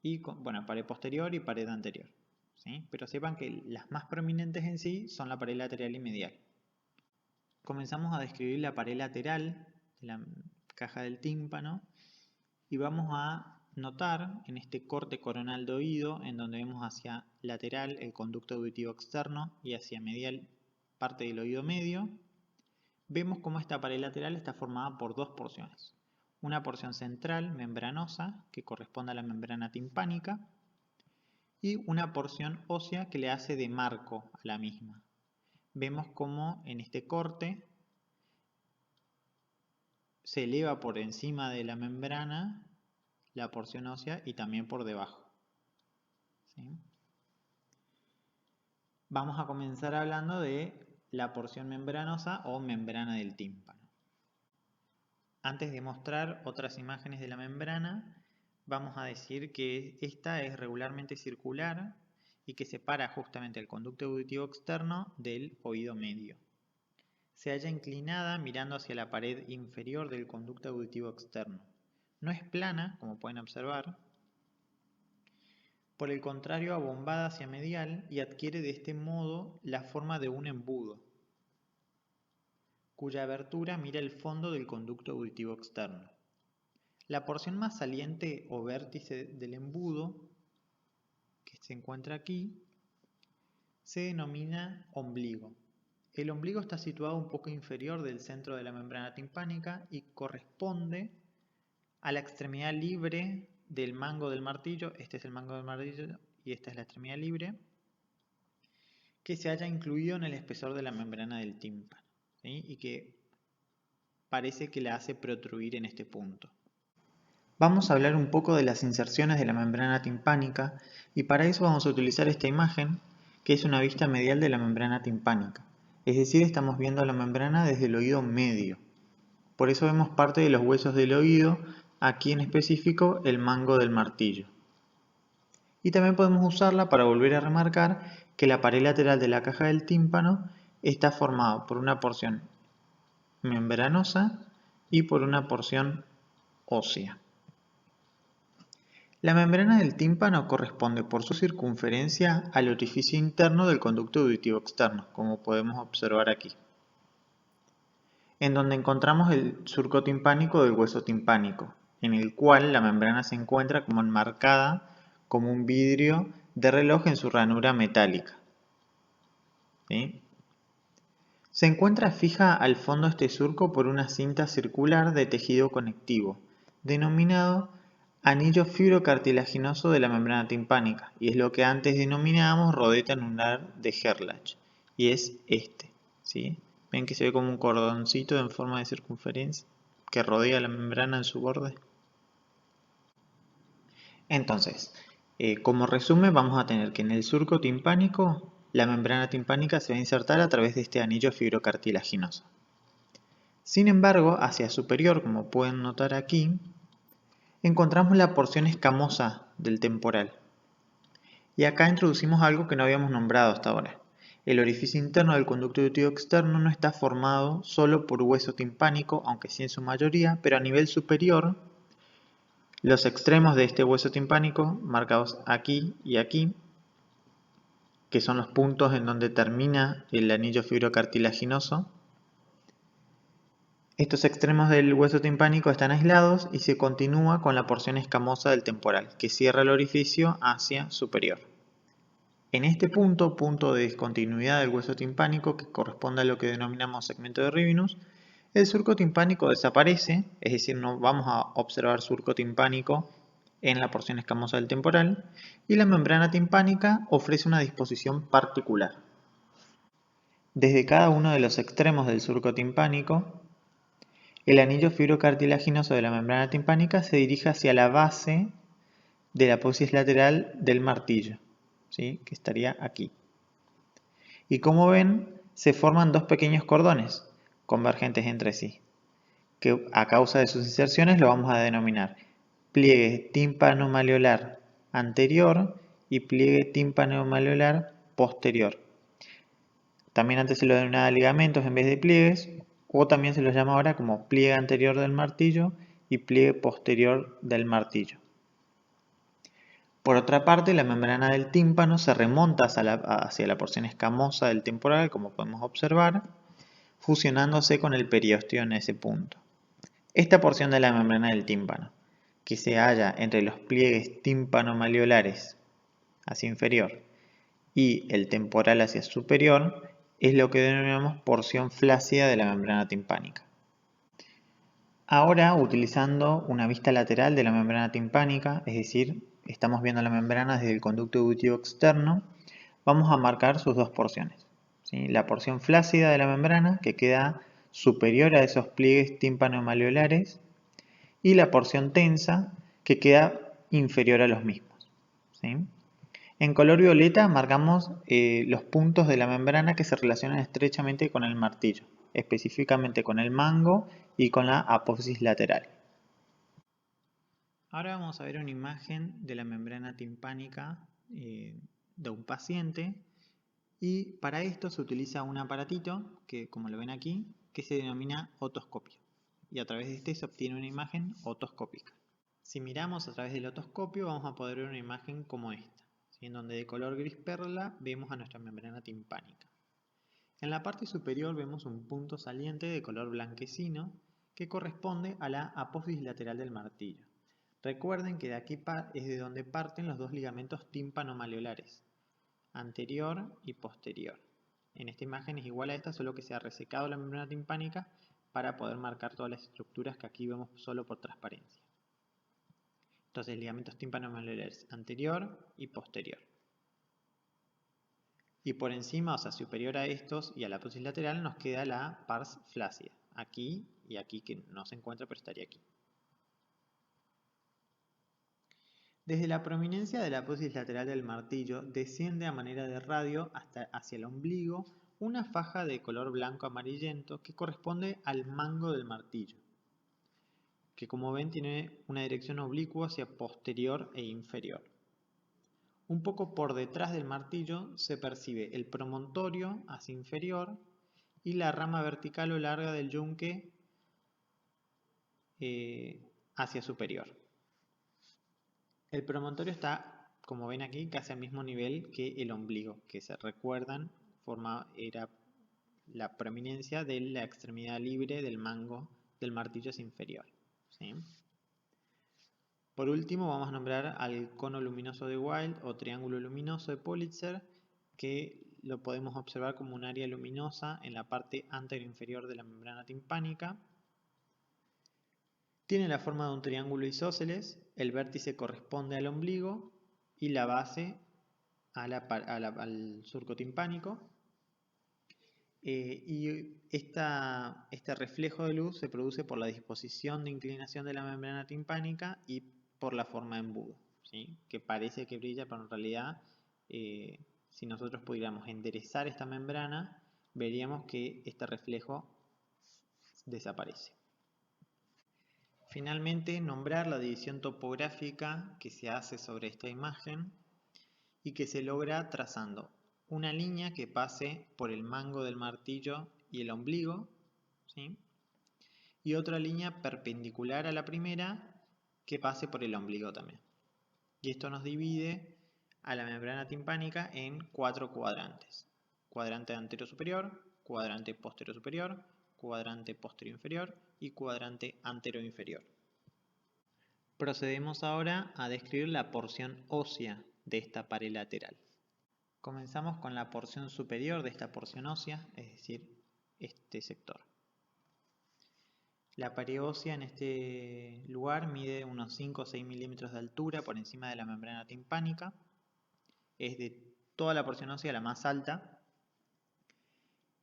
y pared posterior y pared anterior, ¿sí? Pero sepan que las más prominentes en sí son la pared lateral y medial. Comenzamos a describir la pared lateral de la caja del tímpano y vamos a notar en este corte coronal de oído, en donde vemos hacia lateral el conducto auditivo externo y hacia medial parte del oído medio, vemos cómo esta pared lateral está formada por dos porciones. Una porción central membranosa que corresponde a la membrana timpánica y una porción ósea que le hace de marco a la misma. Vemos cómo en este corte se eleva por encima de la membrana la porción ósea y también por debajo. ¿Sí? Vamos a comenzar hablando de la porción membranosa o membrana del tímpano. Antes de mostrar otras imágenes de la membrana, vamos a decir que esta es regularmente circular y que separa justamente el conducto auditivo externo del oído medio. Se halla inclinada mirando hacia la pared inferior del conducto auditivo externo. No es plana, como pueden observar. Por el contrario, abombada hacia medial y adquiere de este modo la forma de un embudo, cuya abertura mira el fondo del conducto auditivo externo. La porción más saliente o vértice del embudo, que se encuentra aquí, se denomina ombligo. El ombligo está situado un poco inferior del centro de la membrana timpánica y corresponde a la extremidad libre del mango del martillo. Este es el mango del martillo y esta es la extremidad libre, que se haya incluido en el espesor de la membrana del tímpano, ¿sí? Y que parece que la hace protruir en este punto. Vamos a hablar un poco de las inserciones de la membrana timpánica y para eso vamos a utilizar esta imagen, que es una vista medial de la membrana timpánica. Es decir, estamos viendo la membrana desde el oído medio. Por eso vemos parte de los huesos del oído, aquí en específico el mango del martillo. Y también podemos usarla para volver a remarcar que la pared lateral de la caja del tímpano está formada por una porción membranosa y por una porción ósea. La membrana del tímpano corresponde por su circunferencia al orificio interno del conducto auditivo externo, como podemos observar aquí, en donde encontramos el surco timpánico del hueso timpánico, en el cual la membrana se encuentra como enmarcada como un vidrio de reloj en su ranura metálica. ¿Sí? Se encuentra fija al fondo este surco por una cinta circular de tejido conectivo, denominado anillo fibrocartilaginoso de la membrana timpánica, y es lo que antes denominábamos rodete anular de Gerlach, y es este. ¿Sí? ¿Ven que se ve como un cordoncito en forma de circunferencia que rodea la membrana en su borde? Entonces, como resumen, vamos a tener que en el surco timpánico, la membrana timpánica se va a insertar a través de este anillo fibrocartilaginoso. Sin embargo, hacia superior, como pueden notar aquí, encontramos la porción escamosa del temporal. Y acá introducimos algo que no habíamos nombrado hasta ahora. El orificio interno del conducto auditivo externo no está formado solo por hueso timpánico, aunque sí en su mayoría, pero a nivel superior, los extremos de este hueso timpánico, marcados aquí y aquí, que son los puntos en donde termina el anillo fibrocartilaginoso, estos extremos del hueso timpánico están aislados y se continúa con la porción escamosa del temporal, que cierra el orificio hacia superior. En este punto, punto de discontinuidad del hueso timpánico, que corresponde a lo que denominamos segmento de Ribinus, el surco timpánico desaparece, es decir, no vamos a observar surco timpánico en la porción escamosa del temporal, y la membrana timpánica ofrece una disposición particular. Desde cada uno de los extremos del surco timpánico, el anillo fibrocartilaginoso de la membrana timpánica se dirige hacia la base de la apófisis lateral del martillo, ¿sí? Que estaría aquí. Y como ven, se forman dos pequeños cordones convergentes entre sí, que a causa de sus inserciones lo vamos a denominar pliegue tímpano-maleolar anterior y pliegue tímpano-maleolar posterior. También antes se lo denominaba ligamentos en vez de pliegues, o también se los llama ahora como pliegue anterior del martillo y pliegue posterior del martillo. Por otra parte, la membrana del tímpano se remonta hacia la porción escamosa del temporal, como podemos observar, fusionándose con el periósteo en ese punto. Esta porción de la membrana del tímpano, que se halla entre los pliegues tímpano-maleolares hacia inferior y el temporal hacia superior, es lo que denominamos porción flácida de la membrana timpánica. Ahora, utilizando una vista lateral de la membrana timpánica, es decir, estamos viendo la membrana desde el conducto auditivo externo, vamos a marcar sus dos porciones. ¿Sí? La porción flácida de la membrana, que queda superior a esos pliegues tímpano-maleolares, y la porción tensa, que queda inferior a los mismos. ¿Sí? En color violeta marcamos los puntos de la membrana que se relacionan estrechamente con el martillo, específicamente con el mango y con la apófisis lateral. Ahora vamos a ver una imagen de la membrana timpánica de un paciente, y para esto se utiliza un aparatito que, como lo ven aquí, que se denomina otoscopio, y a través de este se obtiene una imagen otoscópica. Si miramos a través del otoscopio vamos a poder ver una imagen como esta, ¿sí? En donde de color gris perla vemos a nuestra membrana timpánica. En la parte superior vemos un punto saliente de color blanquecino que corresponde a la apófisis lateral del martillo. Recuerden que de aquí es de donde parten los dos ligamentos tímpano-maleolares, anterior y posterior. En esta imagen es igual a esta, solo que se ha resecado la membrana timpánica para poder marcar todas las estructuras que aquí vemos solo por transparencia. Entonces, ligamentos tímpano-maleolares anterior y posterior. Y por encima, o sea, superior a estos y a la apófisis lateral, nos queda la pars flácida. Aquí y aquí, que no se encuentra, pero estaría aquí. Desde la prominencia de la apófisis lateral del martillo, desciende a manera de radio hacia el ombligo una faja de color blanco amarillento que corresponde al mango del martillo, que como ven tiene una dirección oblicua hacia posterior e inferior. Un poco por detrás del martillo se percibe el promontorio hacia inferior y la rama vertical o larga del yunque hacia superior. El promontorio está, como ven aquí, casi al mismo nivel que el ombligo, que se recuerdan era la prominencia de la extremidad libre del mango del martillo hacia inferior. ¿Sí? Por último, vamos a nombrar al cono luminoso de Wild o triángulo luminoso de Pulitzer, que lo podemos observar como un área luminosa en la parte anteroinferior de la membrana timpánica. Tiene la forma de un triángulo isósceles, el vértice corresponde al ombligo y la base al surco timpánico. Y este reflejo de luz se produce por la disposición de inclinación de la membrana timpánica y por la forma de embudo, ¿sí? Que parece que brilla, pero en realidad si nosotros pudiéramos enderezar esta membrana, veríamos que este reflejo desaparece. Finalmente, nombrar la división topográfica que se hace sobre esta imagen y que se logra trazando una línea que pase por el mango del martillo y el ombligo, ¿sí? Y otra línea perpendicular a la primera que pase por el ombligo también. Y esto nos divide a la membrana timpánica en 4 cuadrantes. Cuadrante antero superior, cuadrante posterior superior, cuadrante posterior inferior y cuadrante antero inferior. Procedemos ahora a describir la porción ósea de esta pared lateral. Comenzamos con la porción superior de esta porción ósea, es decir, este sector. La pared ósea en este lugar mide unos 5 o 6 milímetros de altura por encima de la membrana timpánica. Es de toda la porción ósea la más alta.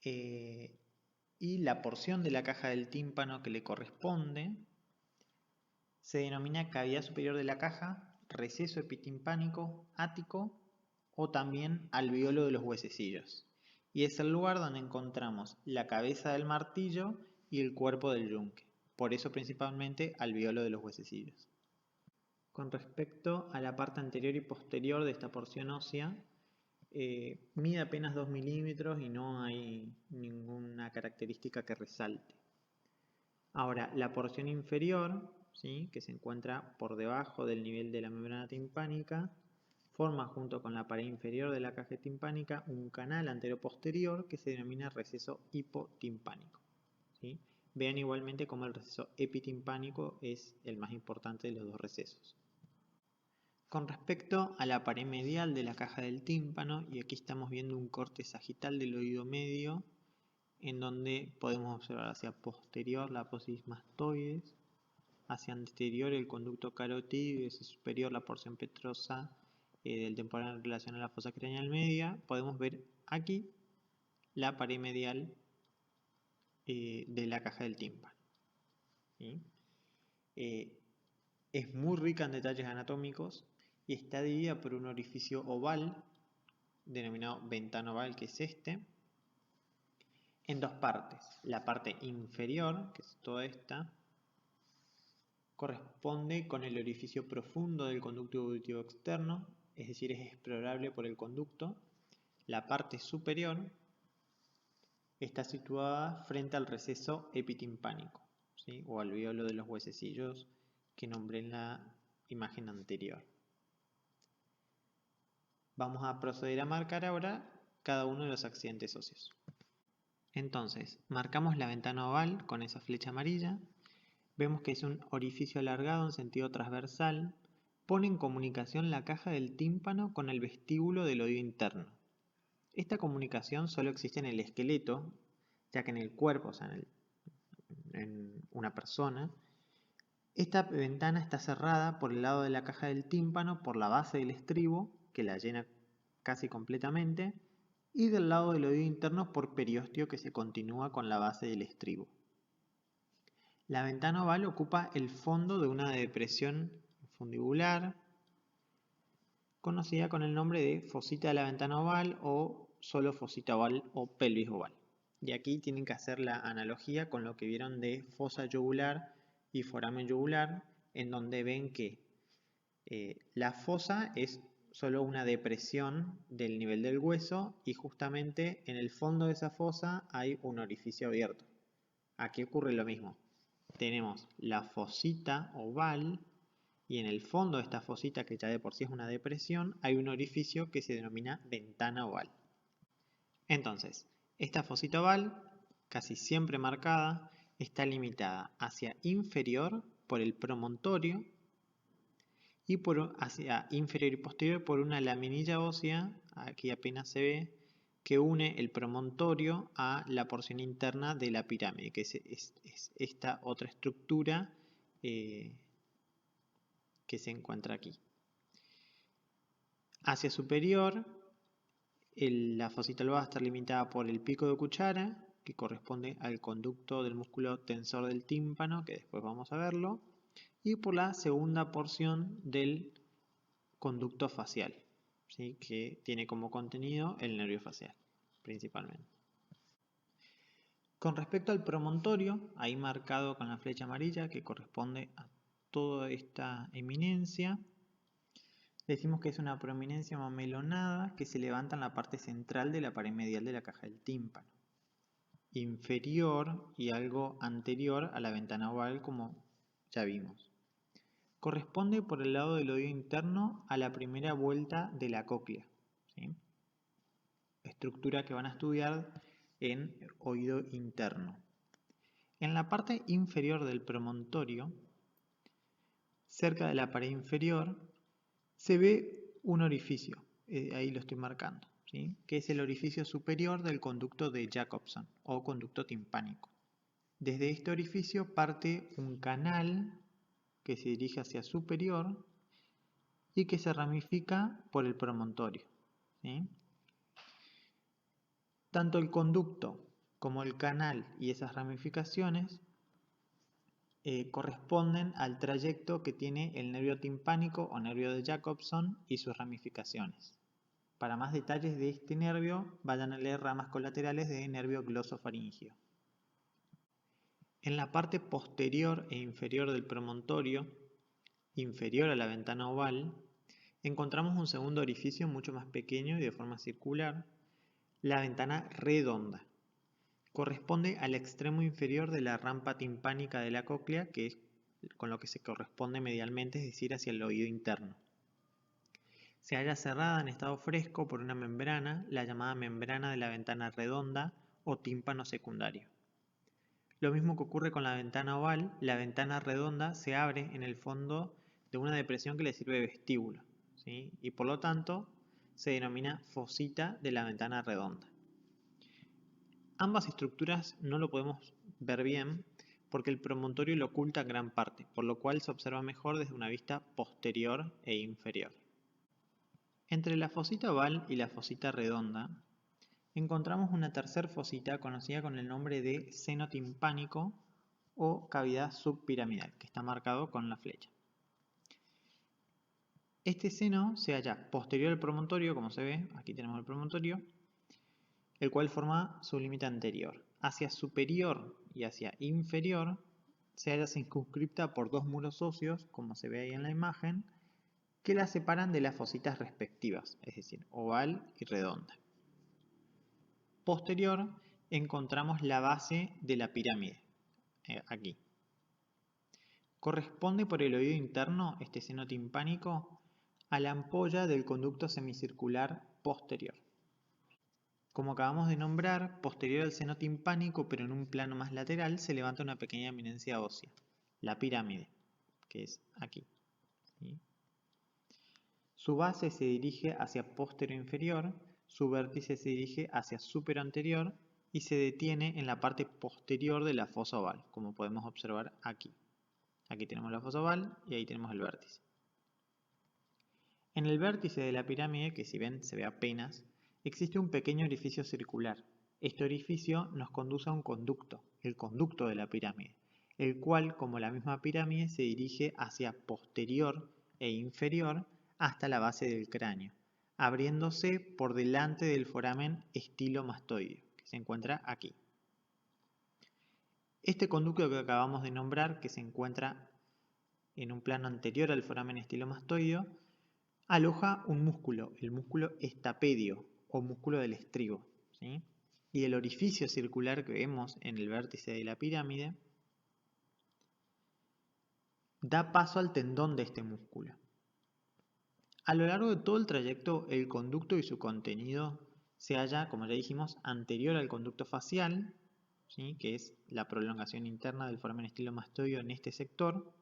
Y la porción de la caja del tímpano que le corresponde se denomina cavidad superior de la caja, receso epitimpánico, ático o también alveolo de los huesecillos. Y es el lugar donde encontramos la cabeza del martillo y el cuerpo del yunque. Por eso principalmente alveolo de los huesecillos. Con respecto a la parte anterior y posterior de esta porción ósea, mide apenas 2 milímetros y no hay ninguna característica que resalte. Ahora, la porción inferior, ¿sí?, que se encuentra por debajo del nivel de la membrana timpánica, forma junto con la pared inferior de la caja timpánica un canal antero-posterior que se denomina receso hipotimpánico, ¿sí? Vean igualmente cómo el receso epitimpánico es el más importante de los dos recesos. Con respecto a la pared medial de la caja del tímpano, y aquí estamos viendo un corte sagital del oído medio, en donde podemos observar hacia posterior la apófisis mastoides, hacia anterior el conducto carotídeo y hacia superior la porción petrosa del temporal en relación a la fosa craneal media. Podemos ver aquí la pared medial de la caja del tímpano, ¿sí? Es muy rica en detalles anatómicos y está dividida por un orificio oval, denominado ventana oval, que es este, en dos partes. La parte inferior, que es toda esta, corresponde con el orificio profundo del conducto auditivo externo, es decir, es explorable por el conducto. La parte superior está situada frente al receso epitimpánico, ¿sí?, o alveolo de los huesecillos que nombré en la imagen anterior. Vamos a proceder a marcar ahora cada uno de los accidentes óseos. Entonces, marcamos la ventana oval con esa flecha amarilla. Vemos que es un orificio alargado en sentido transversal. Pone en comunicación la caja del tímpano con el vestíbulo del oído interno. Esta comunicación solo existe en el esqueleto, ya que en el cuerpo, o sea, en una persona, esta ventana está cerrada por el lado de la caja del tímpano por la base del estribo, que la llena casi completamente, y del lado del oído interno por periósteo, que se continúa con la base del estribo. La ventana oval ocupa el fondo de una depresión fundibular, conocida con el nombre de fosita de la ventana oval o solo fosita oval o pelvis oval. Y aquí tienen que hacer la analogía con lo que vieron de fosa yugular y foramen yugular, en donde ven que la fosa es solo una depresión del nivel del hueso y justamente en el fondo de esa fosa hay un orificio abierto. Aquí ocurre lo mismo. Tenemos la fosita oval y en el fondo de esta fosita, que ya de por sí es una depresión, hay un orificio que se denomina ventana oval. Entonces, esta fosita oval, casi siempre marcada, está limitada hacia inferior por el promontorio y hacia inferior y posterior por una laminilla ósea, aquí apenas se ve, que une el promontorio a la porción interna de la pirámide, que es esta otra estructura que se encuentra aquí. Hacia superior, la fosita va a estar limitada por el pico de cuchara, que corresponde al conducto del músculo tensor del tímpano, que después vamos a verlo, y por la segunda porción del conducto facial, ¿sí? Que tiene como contenido el nervio facial, principalmente. Con respecto al promontorio, ahí marcado con la flecha amarilla, que corresponde a toda esta eminencia, decimos que es una prominencia mamelonada que se levanta en la parte central de la pared medial de la caja del tímpano, inferior y algo anterior a la ventana oval, como ya vimos. Corresponde por el lado del oído interno a la primera vuelta de la cóclea, ¿sí? Estructura que van a estudiar en oído interno. En la parte inferior del promontorio, cerca de la pared inferior, se ve un orificio, ahí lo estoy marcando, ¿sí? Que es el orificio superior del conducto de Jacobson o conducto timpánico. Desde este orificio parte un canal que se dirige hacia superior y que se ramifica por el promontorio, ¿sí? Tanto el conducto como el canal y esas ramificaciones corresponden al trayecto que tiene el nervio timpánico o nervio de Jacobson y sus ramificaciones. Para más detalles de este nervio, vayan a leer ramas colaterales de nervio glosofaríngeo. En la parte posterior e inferior del promontorio, inferior a la ventana oval, encontramos un segundo orificio mucho más pequeño y de forma circular, la ventana redonda. Corresponde al extremo inferior de la rampa timpánica de la cóclea, que es con lo que se corresponde medialmente, es decir, hacia el oído interno. Se halla cerrada en estado fresco por una membrana, la llamada membrana de la ventana redonda o tímpano secundario. Lo mismo que ocurre con la ventana oval, la ventana redonda se abre en el fondo de una depresión que le sirve de vestíbulo, ¿sí? Y por lo tanto se denomina fosita de la ventana redonda. Ambas estructuras no lo podemos ver bien porque el promontorio lo oculta en gran parte, por lo cual se observa mejor desde una vista posterior e inferior. Entre la fosita oval y la fosita redonda encontramos una tercer fosita conocida con el nombre de seno timpánico o cavidad subpiramidal, que está marcado con la flecha. Este seno se halla posterior al promontorio, como se ve, aquí tenemos el promontorio, el cual forma su límite anterior. Hacia superior y hacia inferior se halla circunscripta por dos muros óseos, como se ve ahí en la imagen, que la separan de las fositas respectivas, es decir, oval y redonda. Posterior encontramos la base de la pirámide, aquí. Corresponde por el oído interno, este seno timpánico, a la ampolla del conducto semicircular posterior. Como acabamos de nombrar, posterior al seno timpánico, pero en un plano más lateral, se levanta una pequeña eminencia ósea, la pirámide, que es aquí, ¿sí? Su base se dirige hacia posterior inferior, su vértice se dirige hacia superior anterior y se detiene en la parte posterior de la fosa oval, como podemos observar aquí. Aquí tenemos la fosa oval y ahí tenemos el vértice. En el vértice de la pirámide, que si ven se ve apenas, existe un pequeño orificio circular. Este orificio nos conduce a un conducto, el conducto de la pirámide, el cual, como la misma pirámide, se dirige hacia posterior e inferior hasta la base del cráneo, abriéndose por delante del foramen estilomastoideo, que se encuentra aquí. Este conducto que acabamos de nombrar, que se encuentra en un plano anterior al foramen estilomastoideo, aloja un músculo, el músculo estapedio o músculo del estribo, ¿sí? Y el orificio circular que vemos en el vértice de la pirámide da paso al tendón de este músculo. A lo largo de todo el trayecto, el conducto y su contenido se halla, como ya dijimos, anterior al conducto facial, ¿sí? Que es la prolongación interna del foramen estilomastoideo en este sector,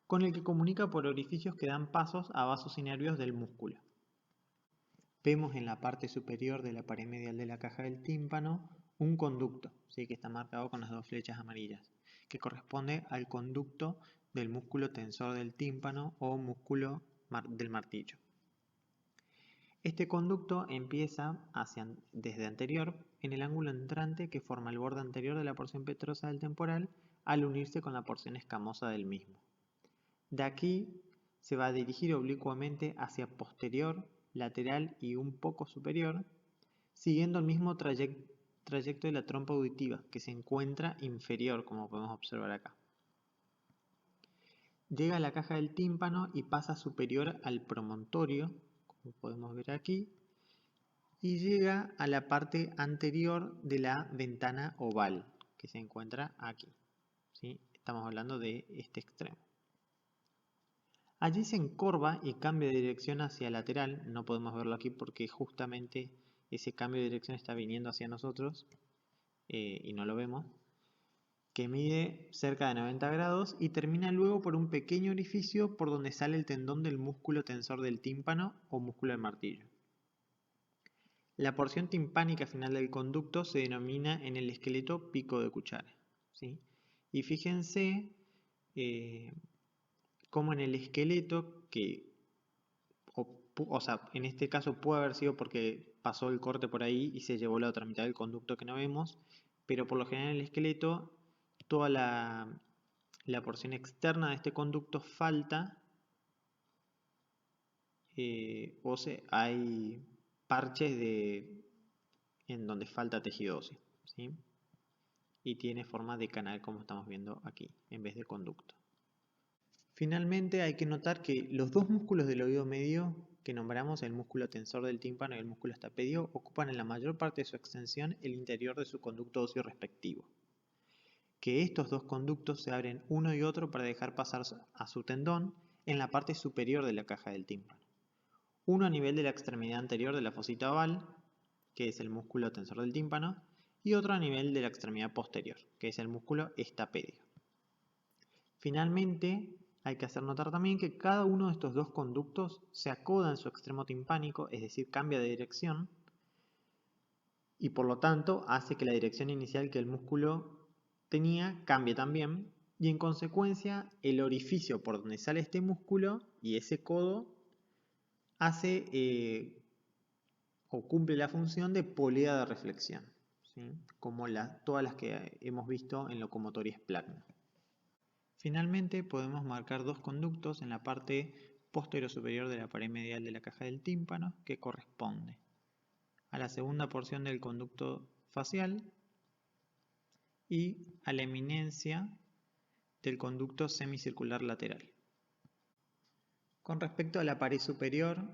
con el que comunica por orificios que dan pasos a vasos y nervios del músculo. Vemos en la parte superior de la pared medial de la caja del tímpano un conducto, ¿sí? Que está marcado con las dos flechas amarillas, que corresponde al conducto del músculo tensor del tímpano o músculo del martillo. Este conducto empieza desde anterior en el ángulo entrante que forma el borde anterior de la porción petrosa del temporal al unirse con la porción escamosa del mismo. De aquí se va a dirigir oblicuamente hacia posterior, lateral y un poco superior, siguiendo el mismo trayecto de la trompa auditiva, que se encuentra inferior, como podemos observar acá. Llega a la caja del tímpano y pasa superior al promontorio, como podemos ver aquí, y llega a la parte anterior de la ventana oval, que se encuentra aquí, ¿sí? Estamos hablando de este extremo. Allí se encorva y cambia de dirección hacia lateral, no podemos verlo aquí porque justamente ese cambio de dirección está viniendo hacia nosotros y no lo vemos, que mide cerca de 90 grados y termina luego por un pequeño orificio por donde sale el tendón del músculo tensor del tímpano o músculo del martillo. La porción timpánica final del conducto se denomina en el esqueleto pico de cuchara, ¿sí? Y fíjense como en el esqueleto, o sea, en este caso puede haber sido porque pasó el corte por ahí y se llevó la otra mitad del conducto que no vemos, pero por lo general en el esqueleto toda la porción externa de este conducto falta, hay parches en donde falta tejido óseo, ¿sí? Y tiene forma de canal como estamos viendo aquí, en vez de conducto. Finalmente hay que notar que los dos músculos del oído medio que nombramos, el músculo tensor del tímpano y el músculo estapedio, ocupan en la mayor parte de su extensión el interior de su conducto óseo respectivo. Que estos dos conductos se abren uno y otro para dejar pasar a su tendón en la parte superior de la caja del tímpano. Uno a nivel de la extremidad anterior de la fosita oval, que es el músculo tensor del tímpano, y otro a nivel de la extremidad posterior, que es el músculo estapedio. Finalmente, hay que hacer notar también que cada uno de estos dos conductos se acoda en su extremo timpánico, es decir, cambia de dirección, y por lo tanto hace que la dirección inicial que el músculo tenía cambie también, y en consecuencia el orificio por donde sale este músculo y ese codo hace o cumple la función de polea de reflexión, ¿sí? Como todas las que hemos visto en locomotoría esplagna. Finalmente podemos marcar dos conductos en la parte posterior superior de la pared medial de la caja del tímpano que corresponde a la segunda porción del conducto facial y a la eminencia del conducto semicircular lateral. Con respecto a la pared superior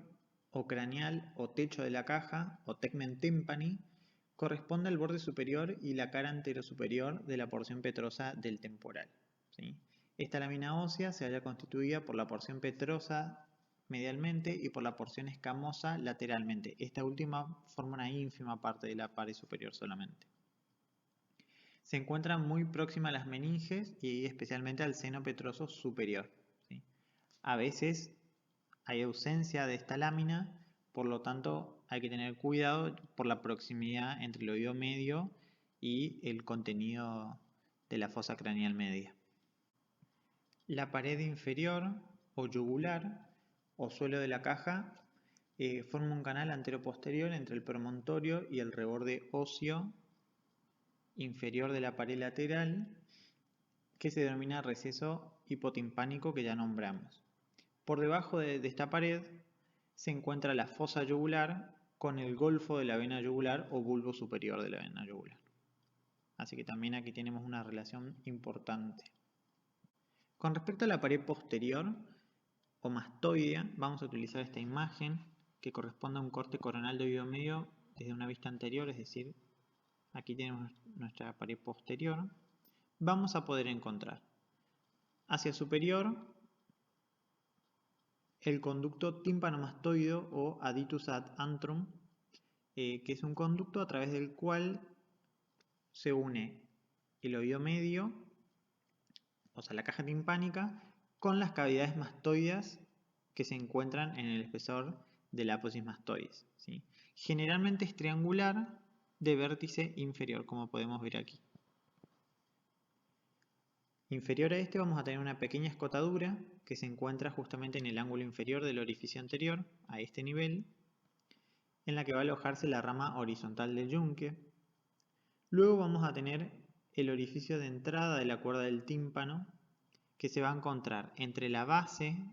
o craneal o techo de la caja o tegmen tympani, corresponde al borde superior y la cara anterosuperior de la porción petrosa del temporal, ¿sí? Esta lámina ósea se halla constituida por la porción petrosa medialmente y por la porción escamosa lateralmente. Esta última forma una ínfima parte de la pared superior solamente. Se encuentra muy próxima a las meninges y especialmente al seno petroso superior, ¿sí? A veces hay ausencia de esta lámina, por lo tanto hay que tener cuidado por la proximidad entre el oído medio y el contenido de la fosa craneal media. La pared inferior o yugular o suelo de la caja forma un canal antero-posterior entre el promontorio y el reborde óseo inferior de la pared lateral que se denomina receso hipotimpánico que ya nombramos. Por debajo de esta pared se encuentra la fosa yugular con el golfo de la vena yugular o bulbo superior de la vena yugular. Así que también aquí tenemos una relación importante. Con respecto a la pared posterior o mastoidea, vamos a utilizar esta imagen que corresponde a un corte coronal de oído medio desde una vista anterior, es decir, aquí tenemos nuestra pared posterior. Vamos a poder encontrar hacia superior el conducto tímpano-mastoideo o aditus ad antrum, que es un conducto a través del cual se une el oído medio, o sea la caja timpánica, con las cavidades mastoides que se encuentran en el espesor de la apófisis mastoides, ¿sí? Generalmente es triangular de vértice inferior, como podemos ver aquí. Inferior a este vamos a tener una pequeña escotadura que se encuentra justamente en el ángulo inferior del orificio anterior, a este nivel, en la que va a alojarse la rama horizontal del yunque. Luego vamos a tener el orificio de entrada de la cuerda del tímpano, que se va a encontrar entre la base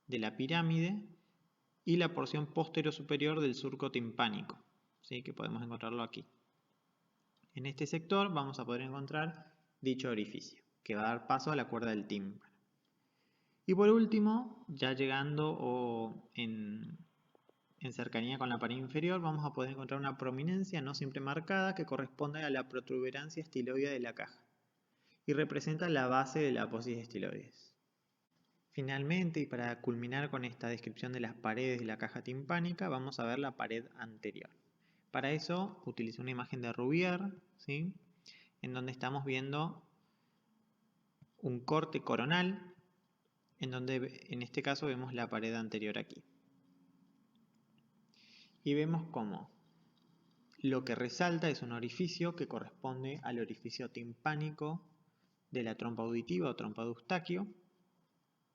de la pirámide y la porción posterior-superior del surco timpánico, ¿sí? Que podemos encontrarlo aquí. En este sector vamos a poder encontrar dicho orificio, que va a dar paso a la cuerda del tímpano. Y por último, ya llegando en cercanía con la pared inferior, vamos a poder encontrar una prominencia no siempre marcada que corresponde a la protuberancia estiloidea de la caja y representa la base de la apófisis estiloides. Finalmente, y para culminar con esta descripción de las paredes de la caja timpánica, vamos a ver la pared anterior. Para eso utilicé una imagen de Rouvier, ¿sí? En donde estamos viendo un corte coronal, en donde en este caso vemos la pared anterior aquí. Y vemos cómo lo que resalta es un orificio que corresponde al orificio timpánico de la trompa auditiva o trompa de Eustaquio.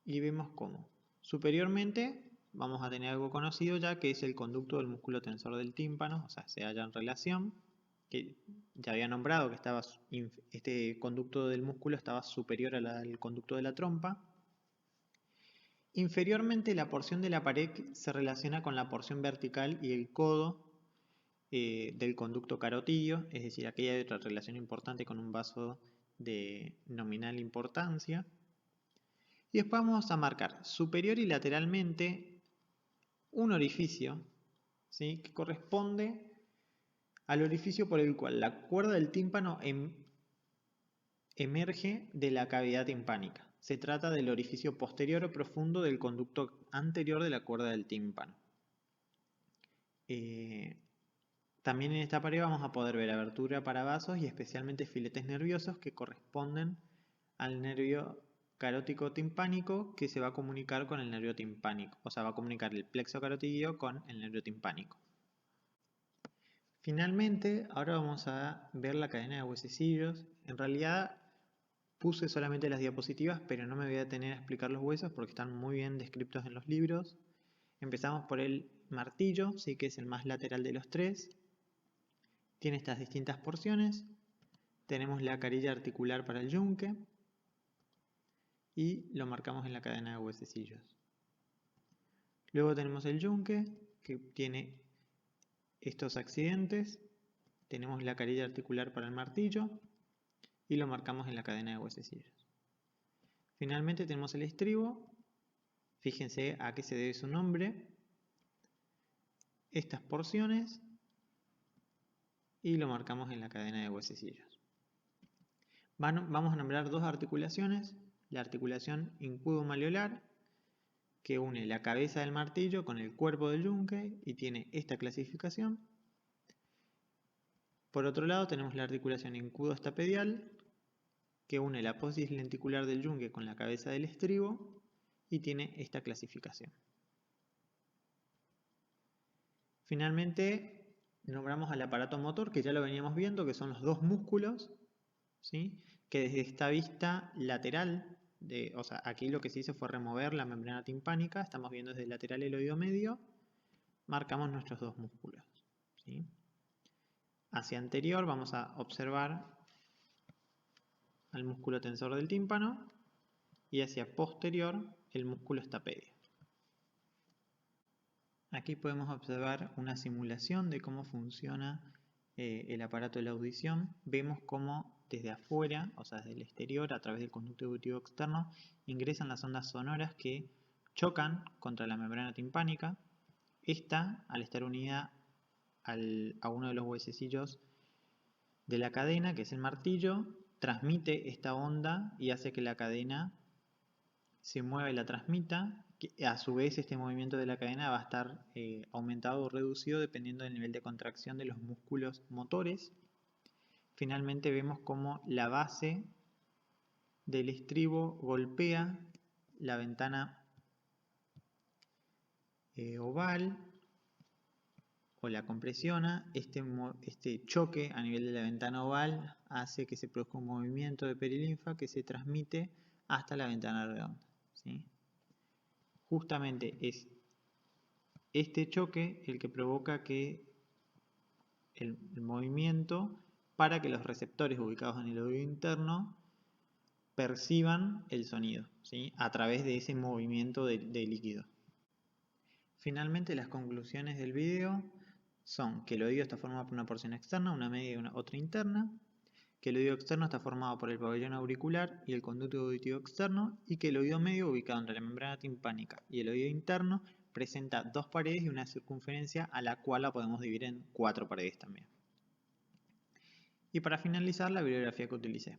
Y vemos cómo superiormente vamos a tener algo conocido ya, que es el conducto del músculo tensor del tímpano, o sea, se halla en relación, que ya había nombrado que este conducto del músculo estaba superior al conducto de la trompa. Inferiormente, la porción de la pared se relaciona con la porción vertical y el codo del conducto carotidio, es decir, aquí hay otra relación importante con un vaso de nominal importancia. Y después vamos a marcar superior y lateralmente un orificio, ¿sí? Que corresponde al orificio por el cual la cuerda del tímpano emerge de la cavidad timpánica. Se trata del orificio posterior o profundo del conducto anterior de la cuerda del tímpano. También en esta pared vamos a poder ver abertura para vasos y especialmente filetes nerviosos que corresponden al nervio carótico timpánico, que se va a comunicar con el nervio timpánico, o sea, va a comunicar el plexo carotidio con el nervio timpánico. Finalmente, ahora vamos a ver la cadena de huesecillos. En realidad puse solamente las diapositivas, pero no me voy a detener a explicar los huesos porque están muy bien descritos en los libros. Empezamos por el martillo, ¿sí? Que es el más lateral de los tres. Tiene estas distintas porciones. Tenemos la carilla articular para el yunque y lo marcamos en la cadena de huesecillos. Luego tenemos el yunque, que tiene estos accidentes. Tenemos la carilla articular para el martillo y lo marcamos en la cadena de huesecillos. Finalmente tenemos el estribo. Fíjense a qué se debe su nombre. Estas porciones y lo marcamos en la cadena de huesecillos. Vamos a nombrar dos articulaciones. La articulación incudo-malleolar, que une la cabeza del martillo con el cuerpo del yunque y tiene esta clasificación. Por otro lado tenemos la articulación incudo-estapedial, que une la apófisis lenticular del yunque con la cabeza del estribo y tiene esta clasificación. Finalmente nombramos al aparato motor, que ya lo veníamos viendo, que son los dos músculos, ¿sí? Que desde esta vista lateral, o sea, aquí lo que se hizo fue remover la membrana timpánica, estamos viendo desde el lateral el oído medio, marcamos nuestros dos músculos, ¿sí? Hacia anterior vamos a observar al músculo tensor del tímpano y hacia posterior el músculo estapedio. Aquí podemos observar una simulación de cómo funciona el aparato de la audición. Vemos cómo desde afuera, o sea desde el exterior, a través del conducto auditivo externo, ingresan las ondas sonoras que chocan contra la membrana timpánica. Esta, al estar unida a uno de los huesecillos de la cadena, que es el martillo, transmite esta onda y hace que la cadena se mueva y la transmita. A su vez, este movimiento de la cadena va a estar aumentado o reducido dependiendo del nivel de contracción de los músculos motores. Finalmente vemos cómo la base del estribo golpea la ventana oval o la compresiona, este choque a nivel de la ventana oval hace que se produzca un movimiento de perilinfa que se transmite hasta la ventana redonda, ¿sí? Justamente es este choque el que provoca que el movimiento para que los receptores ubicados en el oído interno perciban el sonido, ¿sí? A través de ese movimiento de líquido. Finalmente, las conclusiones del video son que el oído está formado por una porción externa, una media y otra interna, que el oído externo está formado por el pabellón auricular y el conducto auditivo externo, y que el oído medio, ubicado entre la membrana timpánica y el oído interno, presenta dos paredes y una circunferencia a la cual la podemos dividir en 4 paredes también. Y para finalizar, la bibliografía que utilicé.